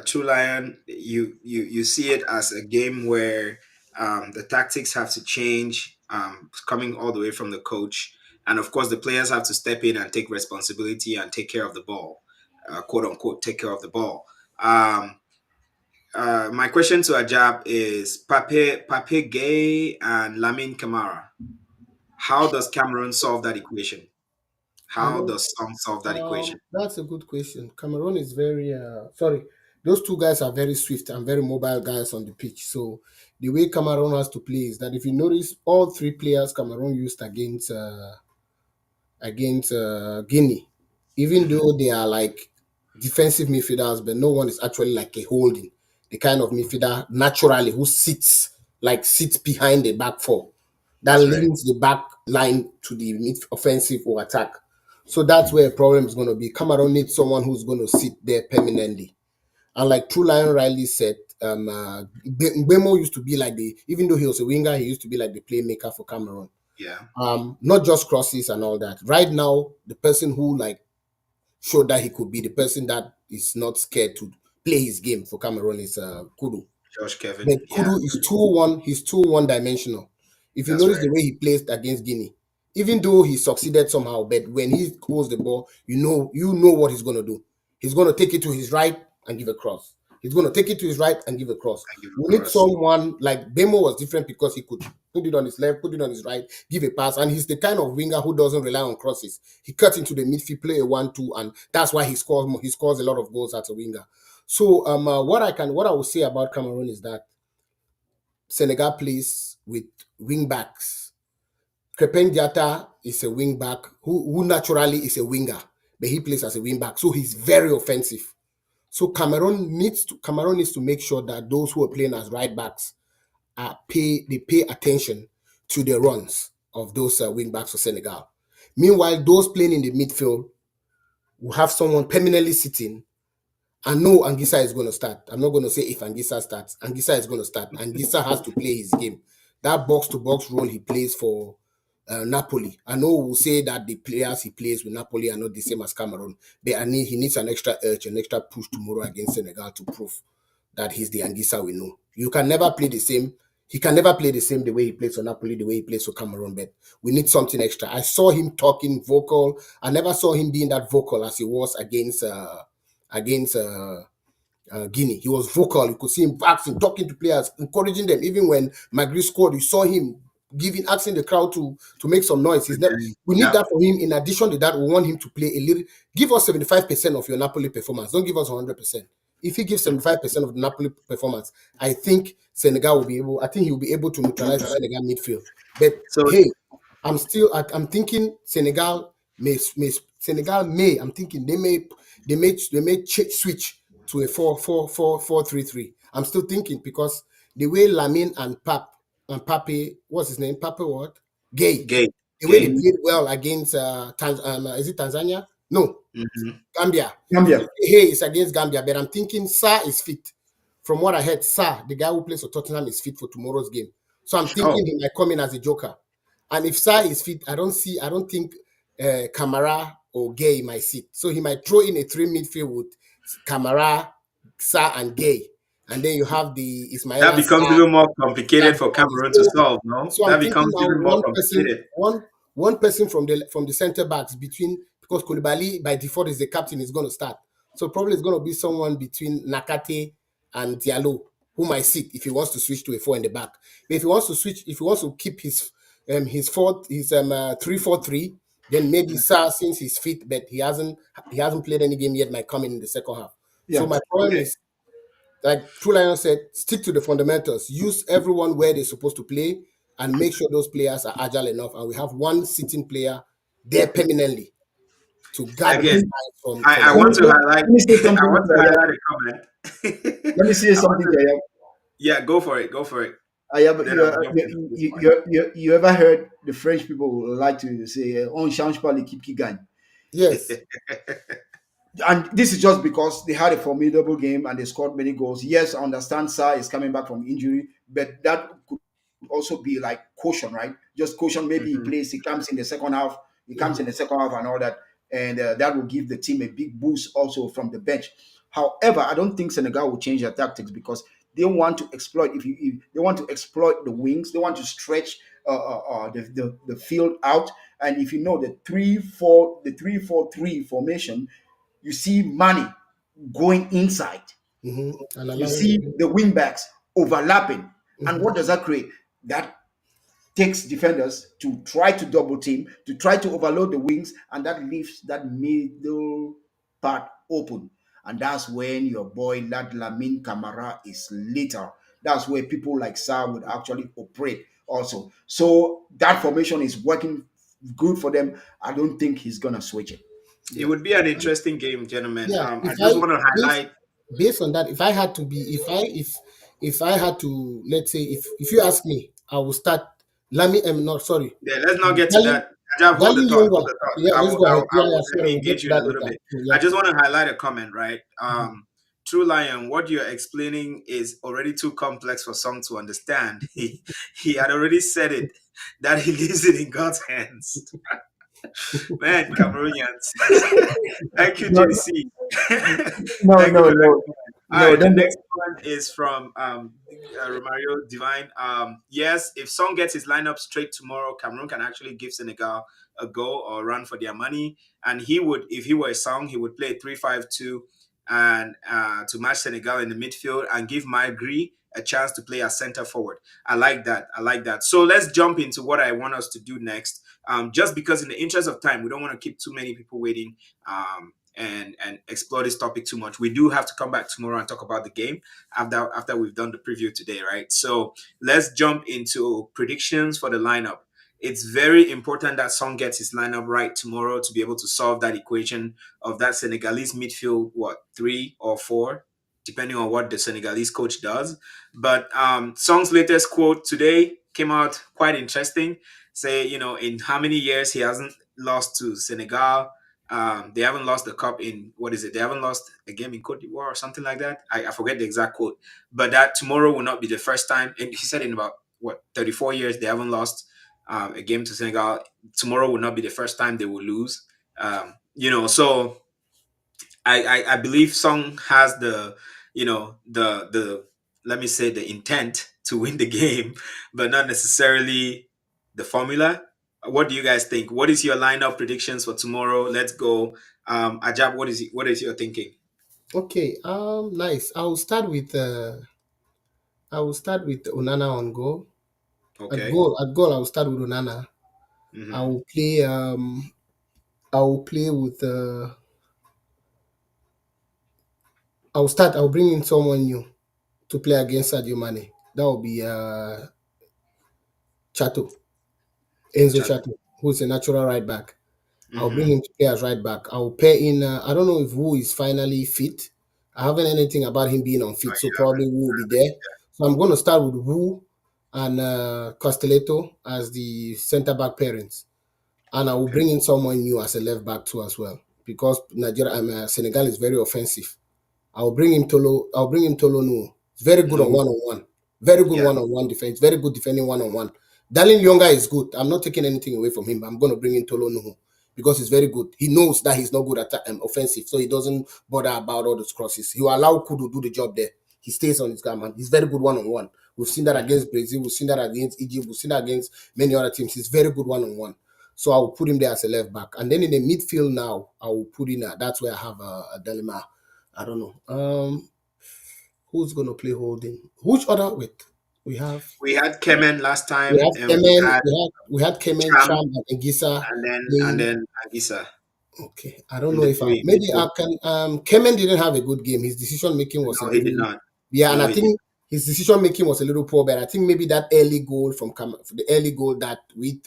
True Lion, you see it as a game where the tactics have to change, coming all the way from the coach, and of course the players have to step in and take responsibility and take care of the ball, quote unquote, take care of the ball. Um, my question to Ajab is Pape Gay and Lamin Kamara. How does Cameroon solve that equation? How Cameroon, does Song solve that equation? that's a good question. Cameroon is very sorry. Those two guys are very swift and very mobile guys on the pitch. So the way Cameroon has to play is that if you notice, all three players Cameroon used against Guinea, even Hmm. though they are like defensive midfielders, but no one is actually like a holding the kind of midfielder naturally who sits like sits behind the back four that That's right. links the back line to the mid offensive or attack. So that's where a problem is going to be. Cameroon needs someone who's going to sit there permanently. And like True Lion Riley said, Mbemo used to be like even though he was a winger, he used to be like the playmaker for Cameroon. Yeah. Not just crosses and all that. Right now, the person who like showed that he could be the person that is not scared to play his game for Cameroon is Kudu. Josh Kevin. But Yeah. Kudu is too one. He's too one-dimensional. If you That's notice right. the way he plays against Guinea, even though he succeeded somehow, but when he holds the ball, you know what he's going to do. He's going to take it to his right and give a cross. He's going to take it to his right and give a cross. I give We need across. someone like Bemo was different because he could put it on his left, put it on his right, give a pass, and he's the kind of winger who doesn't rely on crosses. He cuts into the midfield, play a 1-2, and that's why he scores. He scores a lot of goals as a winger. So what I will say about Cameroon is that Senegal plays with wing backs. Crepin Diatta is a wing back who naturally is a winger, but he plays as a wing back, so he's very offensive. So Cameroon needs to make sure that those who are playing as right backs pay attention to the runs of those wing backs for Senegal. Meanwhile, those playing in the midfield will have someone permanently sitting. I know Angisa is going to start. I'm not going to say if Angisa starts. Angisa is going to start. Angisa has to play his game. That box to box role he plays for Napoli. I know we'll say that the players he plays with Napoli are not the same as Cameroon, but he needs an extra urge, an extra push tomorrow against Senegal to prove that he's the Angisa we know. You can never play the same. He can never play the same the way he plays for Napoli, the way he plays for Cameroon, but we need something extra. I saw him talking vocal. I never saw him being that vocal as he was against Guinea. He was vocal. You could see him asking, talking to players, encouraging them. Even when Magri scored, you saw him asking the crowd to make some noise. He's never. We need Yeah. that for him. In addition to that, we want him to play a little. Give us 75% of your Napoli performance. Don't give us 100%. If he gives 75% of the Napoli performance, I think Senegal will be able. I think he will be able to neutralize the Senegal midfield. But So hey, I'm thinking Senegal may. I'm thinking they may switch to a 4-4-4-4-3-3. I'm still thinking because the way Lamin and Pape, what's his name? Pape what? Gay. Gay. The way they Gay. played well against is it Tanzania? No, Hmm. Gambia. If Gambia. you say, hey, it's against Gambia, but I'm thinking Sa is fit. From what I heard, Sa, the guy who plays for Tottenham, is fit for tomorrow's game. So I'm thinking Oh, he might come in as a joker. And if Sa is fit, I don't think Kamara or Gay might sit. So he might throw in a three midfield with Kamara, Sa, and Gay. And then you have the that Ismaila becomes Sa. even more That complicated for becomes Cameroon to so. solve. No, So I'm that thinking becomes now even more complicated. one person from the center backs between because Koulibaly by default is the captain is going to start. So probably it's going to be someone between Nakate and Diallo who might sit if he wants to switch to a four in the back. But if he wants to keep his 3-4-3, then maybe Sa since he's fit but he hasn't played any game yet might come in the second half. So Yeah. my problem Okay. is like True Lion said, stick to the fundamentals. Use everyone where they're supposed to play and make sure those players are agile enough. And we have one sitting player there permanently to guard those Again, guys from I Let me, want to let, highlight. let me say I something want to to Ayab. highlight a comment. Let me say I want something to. to Ayab. Yeah, go for it. Go for it. Ayab, Then I'll jump in at this point. you ever heard the French people like to say, on change pas l'équipe qui gagne? yes. And this is just because they had a formidable game and they scored many goals. Yes, I understand Sa is coming back from injury, but that could also be like caution, right? Just caution. Maybe he Mhm. plays, he comes in the second half, Mhm. and all that, and that will give the team a big boost also from the bench. However, I don't think Senegal will change their tactics because they want to exploit. If they want to exploit the wings, they want to stretch the field out. And if you know the 3-4-3 formation, you see Mane going inside. And You allowing see the the wing backs overlapping. And mhm. what does that create? That takes defenders to try to double team, to try to overload the wings, and that leaves that middle part open. And that's when your boy Lad Lamin Camara is later. That's where people like Sa would actually operate also. So that formation is working good for them. I don't think he's gonna switch it. It Yeah. would be an interesting game, gentlemen. Yeah. I If just I want to based highlight. based on that, if I had to be if if I had to, let's say, if you ask me, I will start. Lami, no, sorry, Yeah, let's not get to Darling, that. Ajab, hold the Darling thought. Yongwa. Hold the thought. Okay, yeah, I let's will. go I ahead. will, Yeah, I yeah, will let sorry, me we'll get engage to you in a that little later. bit. I Yeah. just want to highlight a comment, right? True Lion, what you're explaining is already too complex for some to understand. He had already said it that he leaves it in God's hands. Man, Cameroonians. Thank you, No, JC. no, Thank you no, for that. no, All no. right, the Then next one is from Romario Divine. Yes, if Song gets his lineup straight tomorrow, Cameroon can actually give Senegal a go or run for their money. And he would, if he were a Song, he would play 3-5-2 and to match Senegal in the midfield and give Magri a chance to play as center forward. I like that. I like that. So let's jump into what I want us to do next. Just because, in the interest of time, we don't want to keep too many people waiting. And explore this topic too much. We do have to come back tomorrow and talk about the game after we've done the preview today, right? So let's jump into predictions for the lineup. It's very important that Song gets his lineup right tomorrow to be able to solve that equation of that Senegalese midfield, what, 3 or 4, depending on what the Senegalese coach does. But Song's latest quote today came out quite interesting. Say, in how many years he hasn't lost to Senegal. They haven't lost the cup in, what is it? They haven't lost a game in Cote d'Ivoire or something like that. I forget the exact quote, but that tomorrow will not be the first time. And he said in about 34 years they haven't lost a game to Senegal. Tomorrow will not be the first time they will lose. So I believe Song has the let me say the intent to win the game, but not necessarily the formula. What do you guys think? What is your lineup predictions for tomorrow? Let's go. Ajab, what is your thinking? Okay. Nice. I will start with Onana on goal. Okay. At goal, I will start with Onana. I Hmm. will play. I will play with. I will start. I will bring in someone new to play against Sadio Mane. That will be Chato, Enzo Chat. Chato, who is a natural right back. I'll bring Hmm. him to play as right back. I'll pair in. I don't know if Wu is finally fit. I haven't anything about him being unfit, so probably Wu will be there. So I'm going to start with Wu and Castelletto as the centre back pairings, and I will Okay. bring in someone new as a left back too as well because Nigeria, Senegal is very offensive. I'll bring him Tolo Nu. It's very good on No. one on one. Very good Yeah. one on one defense. Very good defending one on one. Darling Lyonga is good. I'm not taking anything away from him. I'm going to bring in Tolo Nuhu because he's very good. He knows that he's not good at offensive, so he doesn't bother about all those crosses. He will allow Kudu do the job there. He stays on his guard, man. He's very good one on one. We've seen that Mhm. against Brazil. We've seen that against Egypt. We've seen that against many other teams. He's very good one on one. So I will put him there as a left back. And then in the midfield now, I will put in that's where I have a dilemma. I don't know. Who's gonna play holding? Which other wait? We have We had Kemen last we time, have and we Kemen, had we had Kemen, Cham, Cham, and Egisa and playing. then Agisa Okay, I don't in know the if I three maybe midfield. I can. Kemen didn't have a good game. His decision making was a No, he did little, not. yeah, and No, I he did. think his decision making was a little poor. But I think maybe that early goal the early goal that we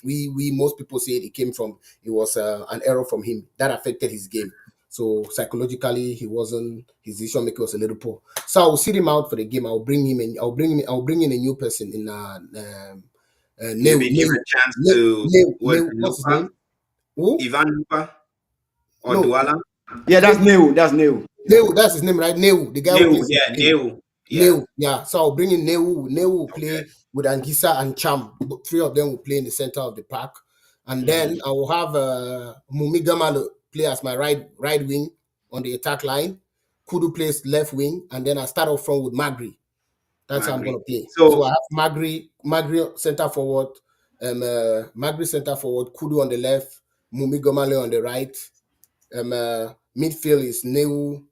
most people say it came from, it was an error from him that affected his game. So psychologically, he wasn't his decision making was a little poor. So I'll sit him out for the game. I'll bring him in. I'll bring in a new person in Neu Maybe give a chance to what, What's his Lupa, name? Who? Ivan Lupa or No, Douala. yeah, no, that's new. That's new. Neu, that's his name, right? Neu, the guy who Neu, plays in yeah, Spain. Neu, yeah. Neu, yeah. So I'll bring in Neu. Neu will Okay. play with Angisa and Cham. Three of them will play in the center of the park. And Hmm. then I will have Mumigama play as my right wing on the attack line. Kudu plays left wing. And then I start off front with Magri. That's how I'm going Magri. to play. So I So have Magri center forward, Magri center forward, Kudu on the left, Mumigomale on the right. Midfield is Neu,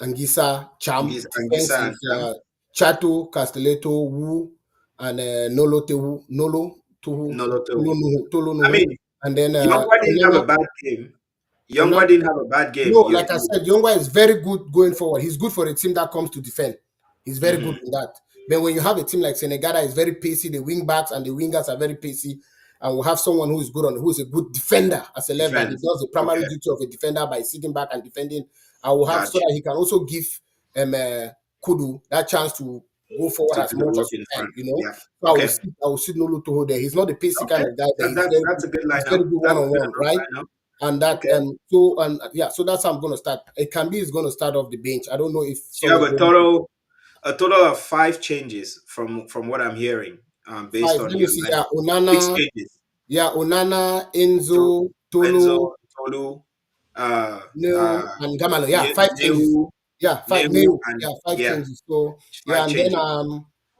Angisa, Cham. Defense Angisa and is Cham. Chato, Castelletto, Wu, and Nolo Tewu, Nolo Tuhu, Noloto. Tolo I Nuhu. mean, And then Youngwa didn't have Onana, a bad game. Onana. Youngwa didn't have a bad game. No, like I said, Yongwa is very good going forward. He's good for a team that comes to defend. He's very good Mhm. in that. But when you have a team like Senegal that is very pacey, the wing backs and the wingers are very pacey, and we have someone who is good on who is a good defender as a left back. He Defense. does the primary Okay, duty of a defender by sitting back and defending. I will have so gotcha. that he can also give um uh, Kudu that chance to go forward To as do the much work as in we can, front. you know. Yeah. So Okay. I will sit Lulu Toho there. He's not the pacey kind Okay. of guy, but That's a good he's very lineup. good one That's a on good one, enough right? lineup. And that Okay. so that's how I'm gonna start. Kambi is gonna start off the bench. I don't know if So you Song have is ready to a total of five changes from what I'm hearing, based five. on Let me your see. lineup. Six changes. Onana, To Enzo, Enzo, Tolu, Tolu, Neo, and Gamalo. Yeah, five changes. Nehu, Yeah, five Nehu, Neo. and Yeah, five yeah, changes. So yeah, five and then changes.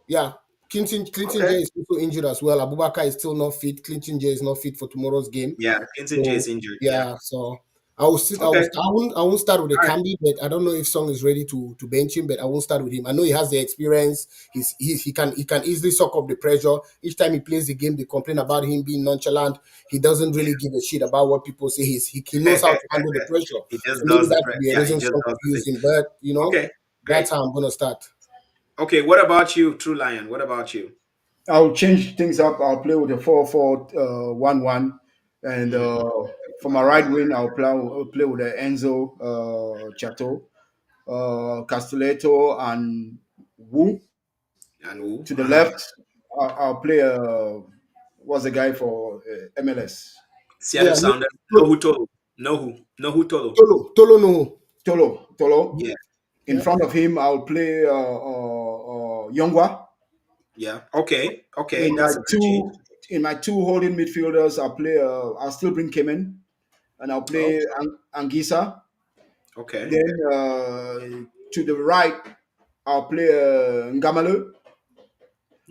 yeah, Clinton J Okay. is also injured as well. Abubakar is still not fit. Clinton J is not fit for tomorrow's game. Yeah, Vincent J So is injured. Yeah. yeah, so I will sit. Okay. I won't start with a All right. Cambi, but I don't know if Song is ready to bench him. But I won't start with him. I know he has the experience. He can easily suck up the pressure. Each time he plays the game, they complain about him being nonchalant. He doesn't really give a shit about what people say. He knows how Yeah. to handle the pressure. He So just maybe does the that prep. could be a Yeah, he reason just Song does to the use thing. him. But Okay. that's Great. how I'm gonna start. Okay. What about you, True Lion? What about you? I'll change things up. I'll play with a 4-4-1-1, and Mm. for my right wing, I'll play with the Enzo Chateau, Castelletto, and Wu. And who? To the left, I'll play what's the guy for MLS? Seattle Yeah, Sounders. No who Tolo. No who. No who Tolo. Tolo no. Tolo. Yeah. In Yeah, front of him, I'll play Yongwa. Yeah. Okay. Okay. In my That's a good change. two in my two holding midfielders, I'll still bring Kemen, and I'll Oh. play Angisa. Okay. Then to the right, I'll play Ngamale.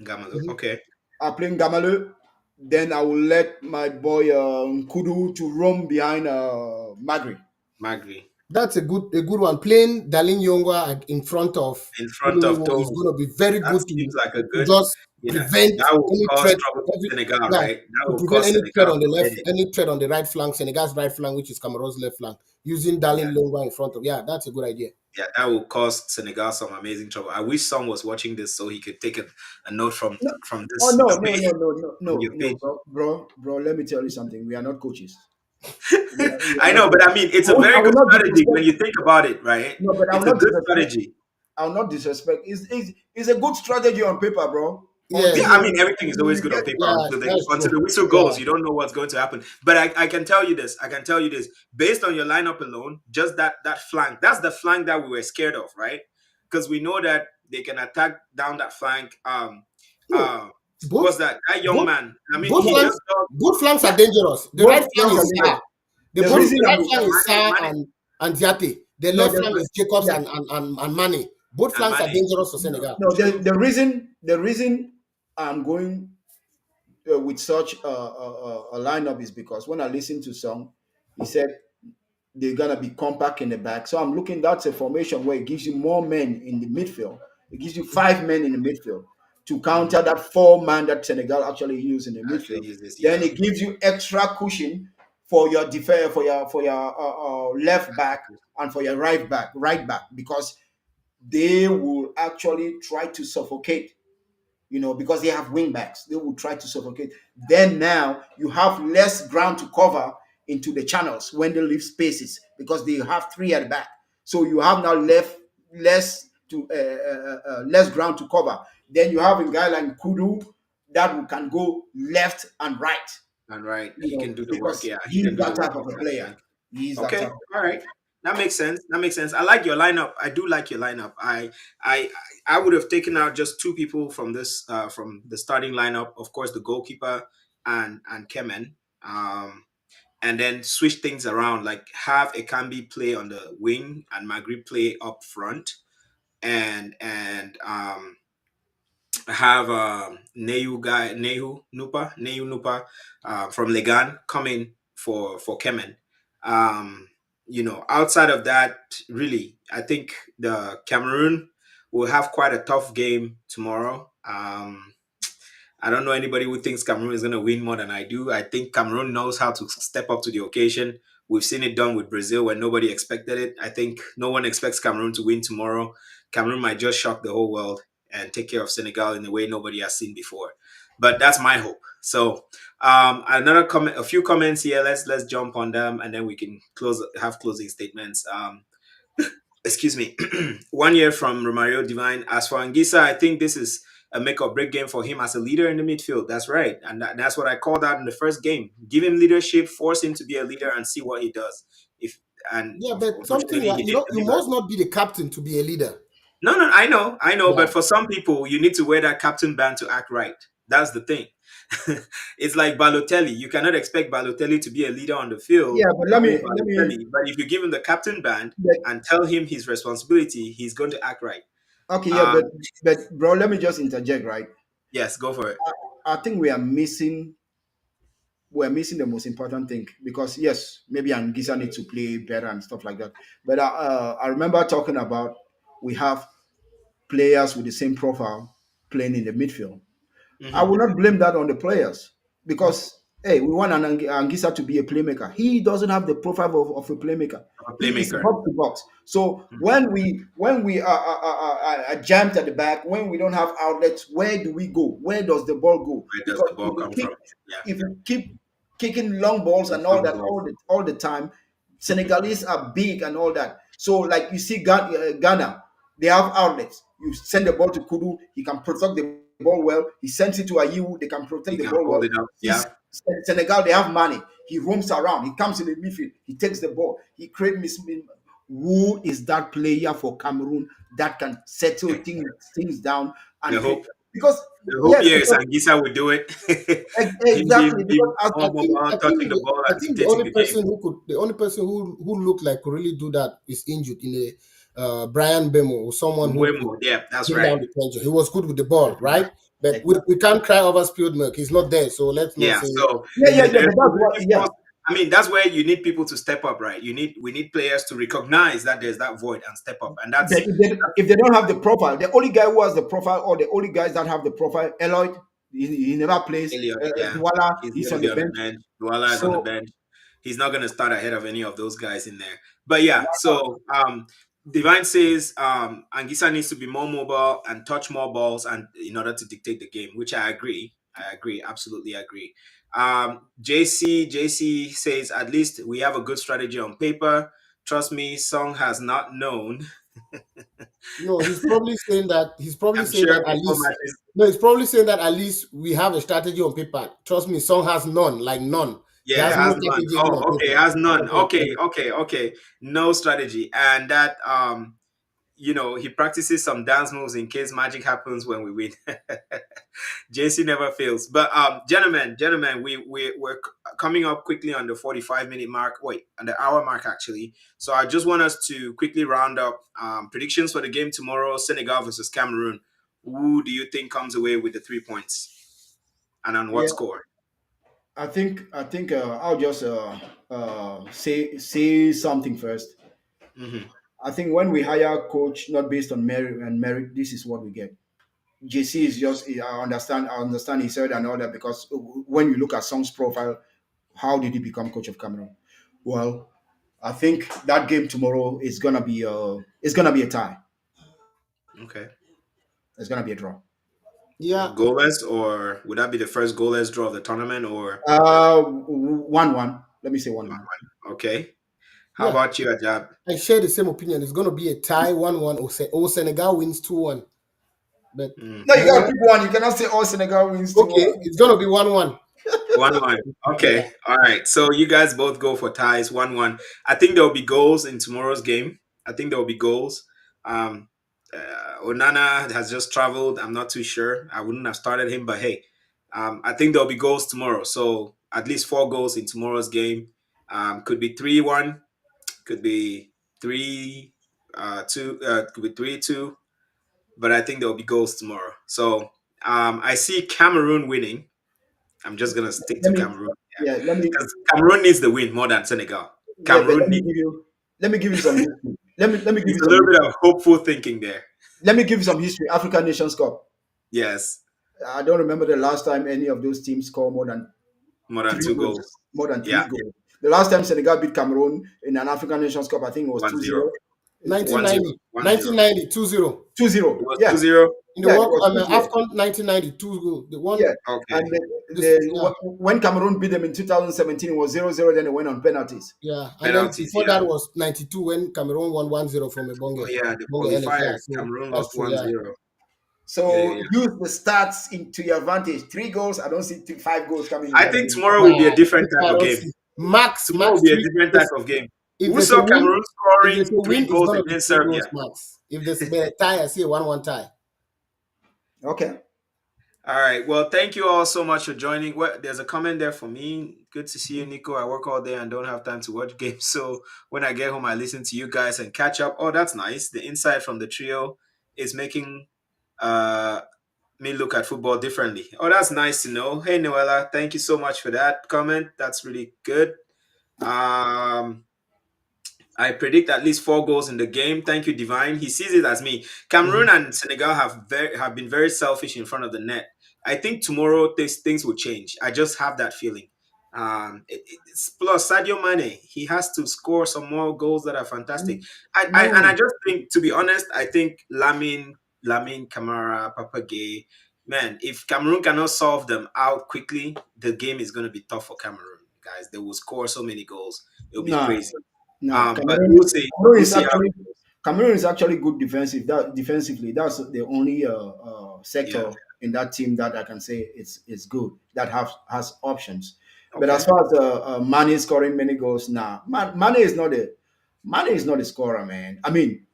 Gamalo. mhm. Okay. I'll play Ngamale. Then I will let my boy Nkudu to roam behind Magri. Magri. That's a good one. Playing Darlene Yongwa in front of In front of Tolulowo is Tolo. going to be very That good seems like a to good. just Yeah. prevent That will any cause threat. trouble to Senegal, Yeah, right? That to will prevent cause any threat Senegal on the from left, winning. any threat on the right flank, Senegal's right flank, which is Cameroon's left flank, using Yeah. Darlene Yongwa in front of. Yeah, that's a good idea. Yeah, that will cause Senegal some amazing trouble. I wish Son was watching this so he could take a note No, from oh this no, no, debate no, no, no, on no, your no, page. bro. Let me tell you something. We are not coaches. We are I not know, but I coaches. mean, it's a I very will good not strategy disrespect. when you think about it, right? No, but I will It's a not good disrespect. strategy. I will not disrespect. It's a good strategy on paper, bro. Yeah, Yeah, I Until mean everything is always you good on get paper yeah, that's until true. the whistle Yeah, goes. You don't know what's going to happen. But I can tell you this. I can tell you this. Based on your lineup alone, just that flank. That's the flank that we were scared of, right? Because we know that they can attack down that flank. no, Uh, both what's that young both man? I mean, both he no, flanks just does. both flanks are Yeah, dangerous. The right both flank flanks are is dangerous. Sa. The The both true. reason the right I'm flank is Sa Mane and Diate. The no left the flank is Jacobs yeah and Mane. Both and flanks are Mane. dangerous for Senegal. no True. the reason I'm going with such a lineup is because when I listen to Song, he said they're gonna be compact in the back. So I'm looking. That's a formation where it gives you more men in the midfield. It gives you five men in the midfield to Hmm. counter that four-man that Senegal actually use in the Actually, midfield. use this. Then Yeah. it gives you extra cushion for your defense, for your left back and for your right back, because they will actually try to suffocate, because they have wing backs. They will try to suffocate. Then now you have less ground to cover into the channels when they leave spaces because they have three at the back. So you have now left less ground to cover. Then you have a guy like Kudu that can go left and right, And right, he can do the work. because Yeah, he can he's do the that work type on of a that player. flank. He's that Okay, type of all player. right, that makes sense. That makes sense. I like your lineup. I do like your lineup. I, I would have taken out just two people from this, from the starting lineup. Of course, the goalkeeper and Kemen. And then switch things around, like have Ekambi play on the wing and Magri play up front, and have Nehu Nupa from Legan coming for Kemen. Outside of that, really, I think the Cameroon will have quite a tough game tomorrow. I don't know anybody who thinks Cameroon is going to win more than I do. I think Cameroon knows how to step up to the occasion. We've seen it done with Brazil when nobody expected it. I think no one expects Cameroon to win tomorrow. Cameroon might just shock the whole world and take care of Senegal in a way nobody has seen before. But that's my hope. So another comment, a few comments here. Let's jump on them, and then we can have closing statements. excuse me, 1 year from Romario Divine. As for Anguissa, I think this is a make or break game for him as a leader in the midfield. That's right. And that's what I called out in the first game. Give him leadership, force him to be a leader and see what he does. If and Yeah, but something unfortunately like he didn't you deliver. must not be the captain to be a leader. No, no, I know, Yeah. but for some people, you need to wear that captain band to act right. That's the thing. It's like Balotelli. You cannot expect Balotelli to be a leader on the field, Yeah, but being let me Balotelli. But if you give him the captain band but, and tell him his responsibility, he's going to act right. okay, yeah, Um, but bro, let me just interject, right? yes, go for it. I think we're missing the most important thing because yes, maybe Angisa needs to play better and stuff like that. But I remember talking about we have players with the same profile playing in the midfield. I Hmm. will not blame that on the players because hey, we want Angisa to be a playmaker. He doesn't have the profile of a playmaker. A He is playmaker. box to box. So Mhm. when we are jammed at the back, when we don't have outlets, where do we go? Where does the ball go? Where does Because the ball come from? Yeah, if we keep kicking long balls and it's all long that ball. all the time, Mhm. Senegalese are big and all that. So like you see Ghana, they have outlets. You send the ball to Kudu, he can protect the ball well. He sends it to Ayew, they can protect the You ball can well. hold it up. See, Yeah, Senegal, they have money. He roams around. He comes in the midfield. He takes the ball. He creates who is that player for Cameroon that can settle things down the and create? hope. Because The hope yes, here is because Angisa will do it. exactly Be because as more mobile, touching the ball I and think the dictating only the game. person who looked like could really do that is injured in a Brian Bemo, or someone who could Mbeumo, yeah, that's bring right. down the tension. He was good with the ball, right? But exactly. we can't cry over spilled milk. He's not there, so let's not Yeah, say. so Yeah. the But that's what. responsibility Yeah, falls. I mean, that's where you need people to step up, right? We need players to recognize that there's that void and step up, and but if they don't have the profile, the only guy who has the profile, or the only guys that have the profile, Eloy, he never plays. Elliot, yeah, Douala, he's he's going to on be the on the bench. bench. Douala is on the So bench. He's not going to start ahead of any of those guys in there. But yeah, so Divine says Anguissa needs to be more mobile and touch more balls, and in order to dictate the game, which I agree. I agree, absolutely agree. JC says at least we have a good strategy on paper. Trust me, Song has not known. No, he's probably saying that. He's probably I'm saying that sure at before least. matches. No, he's probably saying that at least we have a strategy on paper. Trust me, Song has none, like none. He Yeah, has it no has none. strategy even on Oh, okay, it paper. has none. That's what he's Okay, saying. okay. No strategy. And that he practices some dance moves in case magic happens when we win. JC never fails. But gentlemen, we're coming up quickly on the 45-minute mark. Wait, on the hour mark actually. So I just want us to quickly round up predictions for the game tomorrow, Senegal versus Cameroon. Who do you think comes away with the 3 points? And on what yeah, score? I think I'll just say something first. Hmm. I think when we hire coach not based on merit, this is what we get. JC is just I understand he said and all that because when you look at Song's profile, how did he become coach of Cameroon? Well, I think that game tomorrow is gonna be a tie. Okay. It's gonna be a draw. Yeah, Goalless, or would that be the first goalless draw of the tournament, or 1-1. Let me say 1-1. 1-1? Okay. How yeah. about you, Ajab? I share the same opinion. It's going to be a tie 1-1, or Senegal wins 2-1. But Mm. No, you gotta more, pick one. You cannot say all Senegal wins 2-1. okay, it's going to be 1-1. 1-1. Yeah. Okay. All right. So you guys both go for ties, 1-1. I think there will be goals in tomorrow's game. I think there will be goals. Um, Onana has just traveled. I'm not too sure. I wouldn't have started him, but hey, I think there'll be goals tomorrow. So at least 4 goals in tomorrow's game. Could be 3-1. Could be 3-2. Could be 3-2. But I think there will be goals tomorrow. So I see Cameroon winning. I'm just gonna stick to Let me Cameroon. Yeah, yeah, let me because Cameroon needs the win more than Senegal. yeah, but Cameroon needs. let me give you some history. Let me give It's you a some little bit history. of hopeful thinking there. Let me give you some history. African Nations Cup. Yes, I don't remember the last time any of those teams score more than more than three two goals. goals. More than Yeah, three goals. The last time Senegal beat Cameroon in an African Nations Cup, I think it was 1-0. 2-0. 1990, 1-0. 1-0. 1990, 2-0. 2-0. It was Yeah, 2-0. In the yeah, it World was 2-0. AFCON 1992 goal. The one, Yeah, Okay. and this, yeah, when Cameroon beat them in 2017, it was 0-0. Then they went on penalties. yeah. And then Penalties, before yeah. that was 92 when Cameroon won 1-0 from a Oh, Bonge. yeah, the Bonge Ellis, yeah. qualifier. So Cameroon that's lost true, one yeah. zero. Yeah, yeah, So yeah. use the stats to your advantage. 3 goals. I don't see 5 goals coming in I that think game. tomorrow will be a Nah, different this type I of don't game. see. Max, Tomorrow will max be a three. different type of game. If Who there's a saw win, Cameroon if there's scoring a three win, it's goals gonna be against 3 goals Serbia? max. If there's a tie, I see a 1-1 tie. Okay. All right. Well, thank you all so much for joining. There's a comment there for me. Good to see you, Nico. I work all day and don't have time to watch games. So when I get home, I listen to you guys and catch up. Oh, that's nice. The insight from the trio is making uh, me look at football differently. Oh, that's nice to know. Hey, Noella, thank you so much for that comment. That's really good. Um, I predict at least 4 goals in the game. Thank you, Divine. He sees it as me. Cameroon Mhm. and Senegal have been very selfish in front of the net. I think tomorrow things will change. I just have that feeling. It's plus Sadio Mane. He has to score some more goals that are fantastic. And I No, just think, to be honest, I think Lamin Kamara, Papa Gay, man, if Cameroon cannot solve them out quickly, the game is going to be tough for Cameroon, guys. They will score so many goals. It'll be No, crazy. no. But we'll Cameroon, see. Cameroon We'll is see how actually it goes. Cameroon is actually good defensively. That's the only Yeah. sector in that team that I can say it's good that has options. But as Okay. far as Mane scoring many goals, nah, Mane is not a scorer, man. I mean,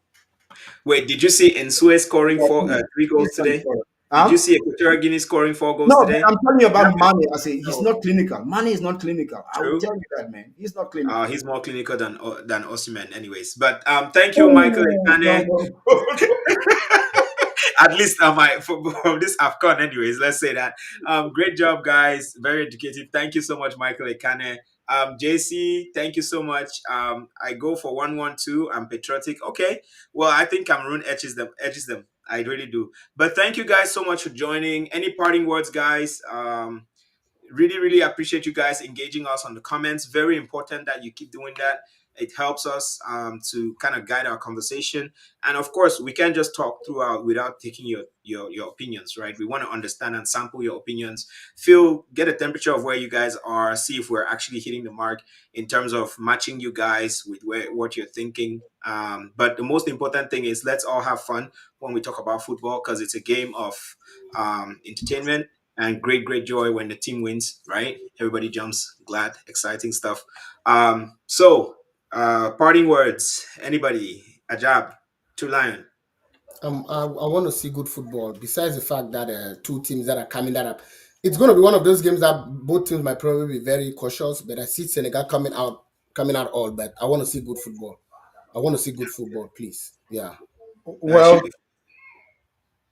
Wait, did you see Ensue scoring three he's goals not a today? scorer. Did you Huh? see Equatorial Guinea scoring 4 goals No, man, today? I'm telling you about That's Mane. I say he's no, not clinical. Mane is not clinical. I will true. tell you that, man. He's not clinical. He's more clinical than Osimhen, anyways. But thank you, Michael Oh, no, Ekane. no. At least for this AFCON, anyways. Let's say that. Great job, guys. Very educative. Thank you so much, Michael Ekane. JC, thank you so much. I go for 1-1-2. I'm patriotic. Okay. Well, I think Cameroon edges them. I really do. But thank you guys so much for joining. Any parting words, guys? Really, really appreciate you guys engaging us on the comments. Very important that you keep doing that. It helps us to kind of guide our conversation. And of course, we can't just talk throughout without taking your opinions, right? We want to understand and sample your opinions, get a temperature of where you guys are, see if we're actually hitting the mark in terms of matching you guys with what you're thinking. But the most important thing is let's all have fun when we talk about football because it's a game of entertainment and great joy when the team wins, right? Everybody jumps, glad, exciting stuff. Parting words, anybody? Ajab, to Lion. I want to see good football. Besides the fact that two teams that are coming that up, it's going to be one of those games that both teams might probably be very cautious. But I see Senegal coming out all. But I want to see good football. I want to see good football, please. Yeah. That should Well, be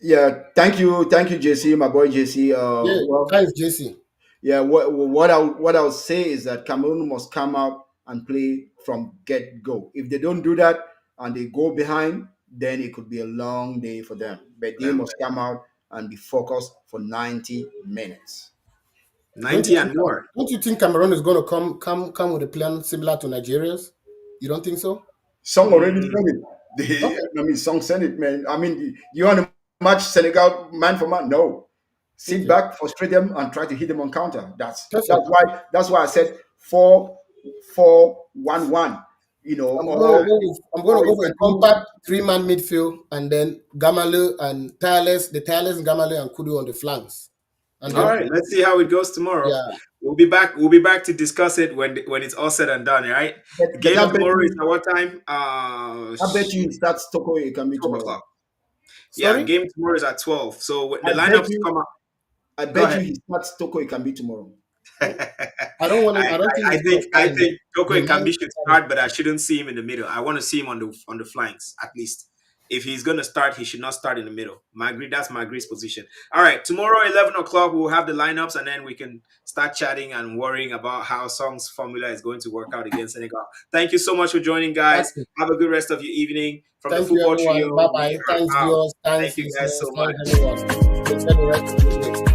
yeah, thank you, JC, my boy JC. Yeah. Thanks, JC. Yeah, what I'll say is that Cameroon must come out and play from get go. If they don't do that and they go behind, then it could be a long day for them. But for they them. must come out and be focused for 90 minutes. 90 and more. Don't you think Cameroon is going to come with a plan similar to Nigeria's? You don't think so? Song already Mm, said it. Okay. I mean, Song said it, man. I mean, you want to match Senegal man for man? No. Sit Okay. back, frustrate them, and try to hit them on counter. That's that's Perfect. why that's why I said 4-4-1-1. You know, or I'm going to go you for a can do compact three-man midfield, and then Gamalu and the tireless Gamalu and Kudu on the flanks, and all then right, let's see how it goes tomorrow. yeah, We'll be back to discuss it when it's all said and done, right? The but game tomorrow is at what time? I bet you it starts Toko it can be 12 tomorrow. o'clock. Yeah, sorry. game tomorrow is at 12. So when I the bet lineups you come up, I go bet you ahead. he starts Toko it can be tomorrow. I don't want I, him. I don't I think I he's going think to I start in think Toko game nine. Ekambi should start, but I shouldn't see him in the middle. I want to see him on the flanks at least. If he's gonna start, he should not start in the middle. That's Magri's position. All right, tomorrow 11 o'clock we'll have the lineups, and then we can start chatting and worrying about how Song's formula is going to work out against Senegal. Thank you so much for joining, guys. That's it. Have a good rest of your evening. From the Thank you, football everyone. Bye trio, we bye. Thanks, are out. viewers. Thank Thanks, you guys listeners. so much. Thanks, everyone. Enjoy the rest of the day.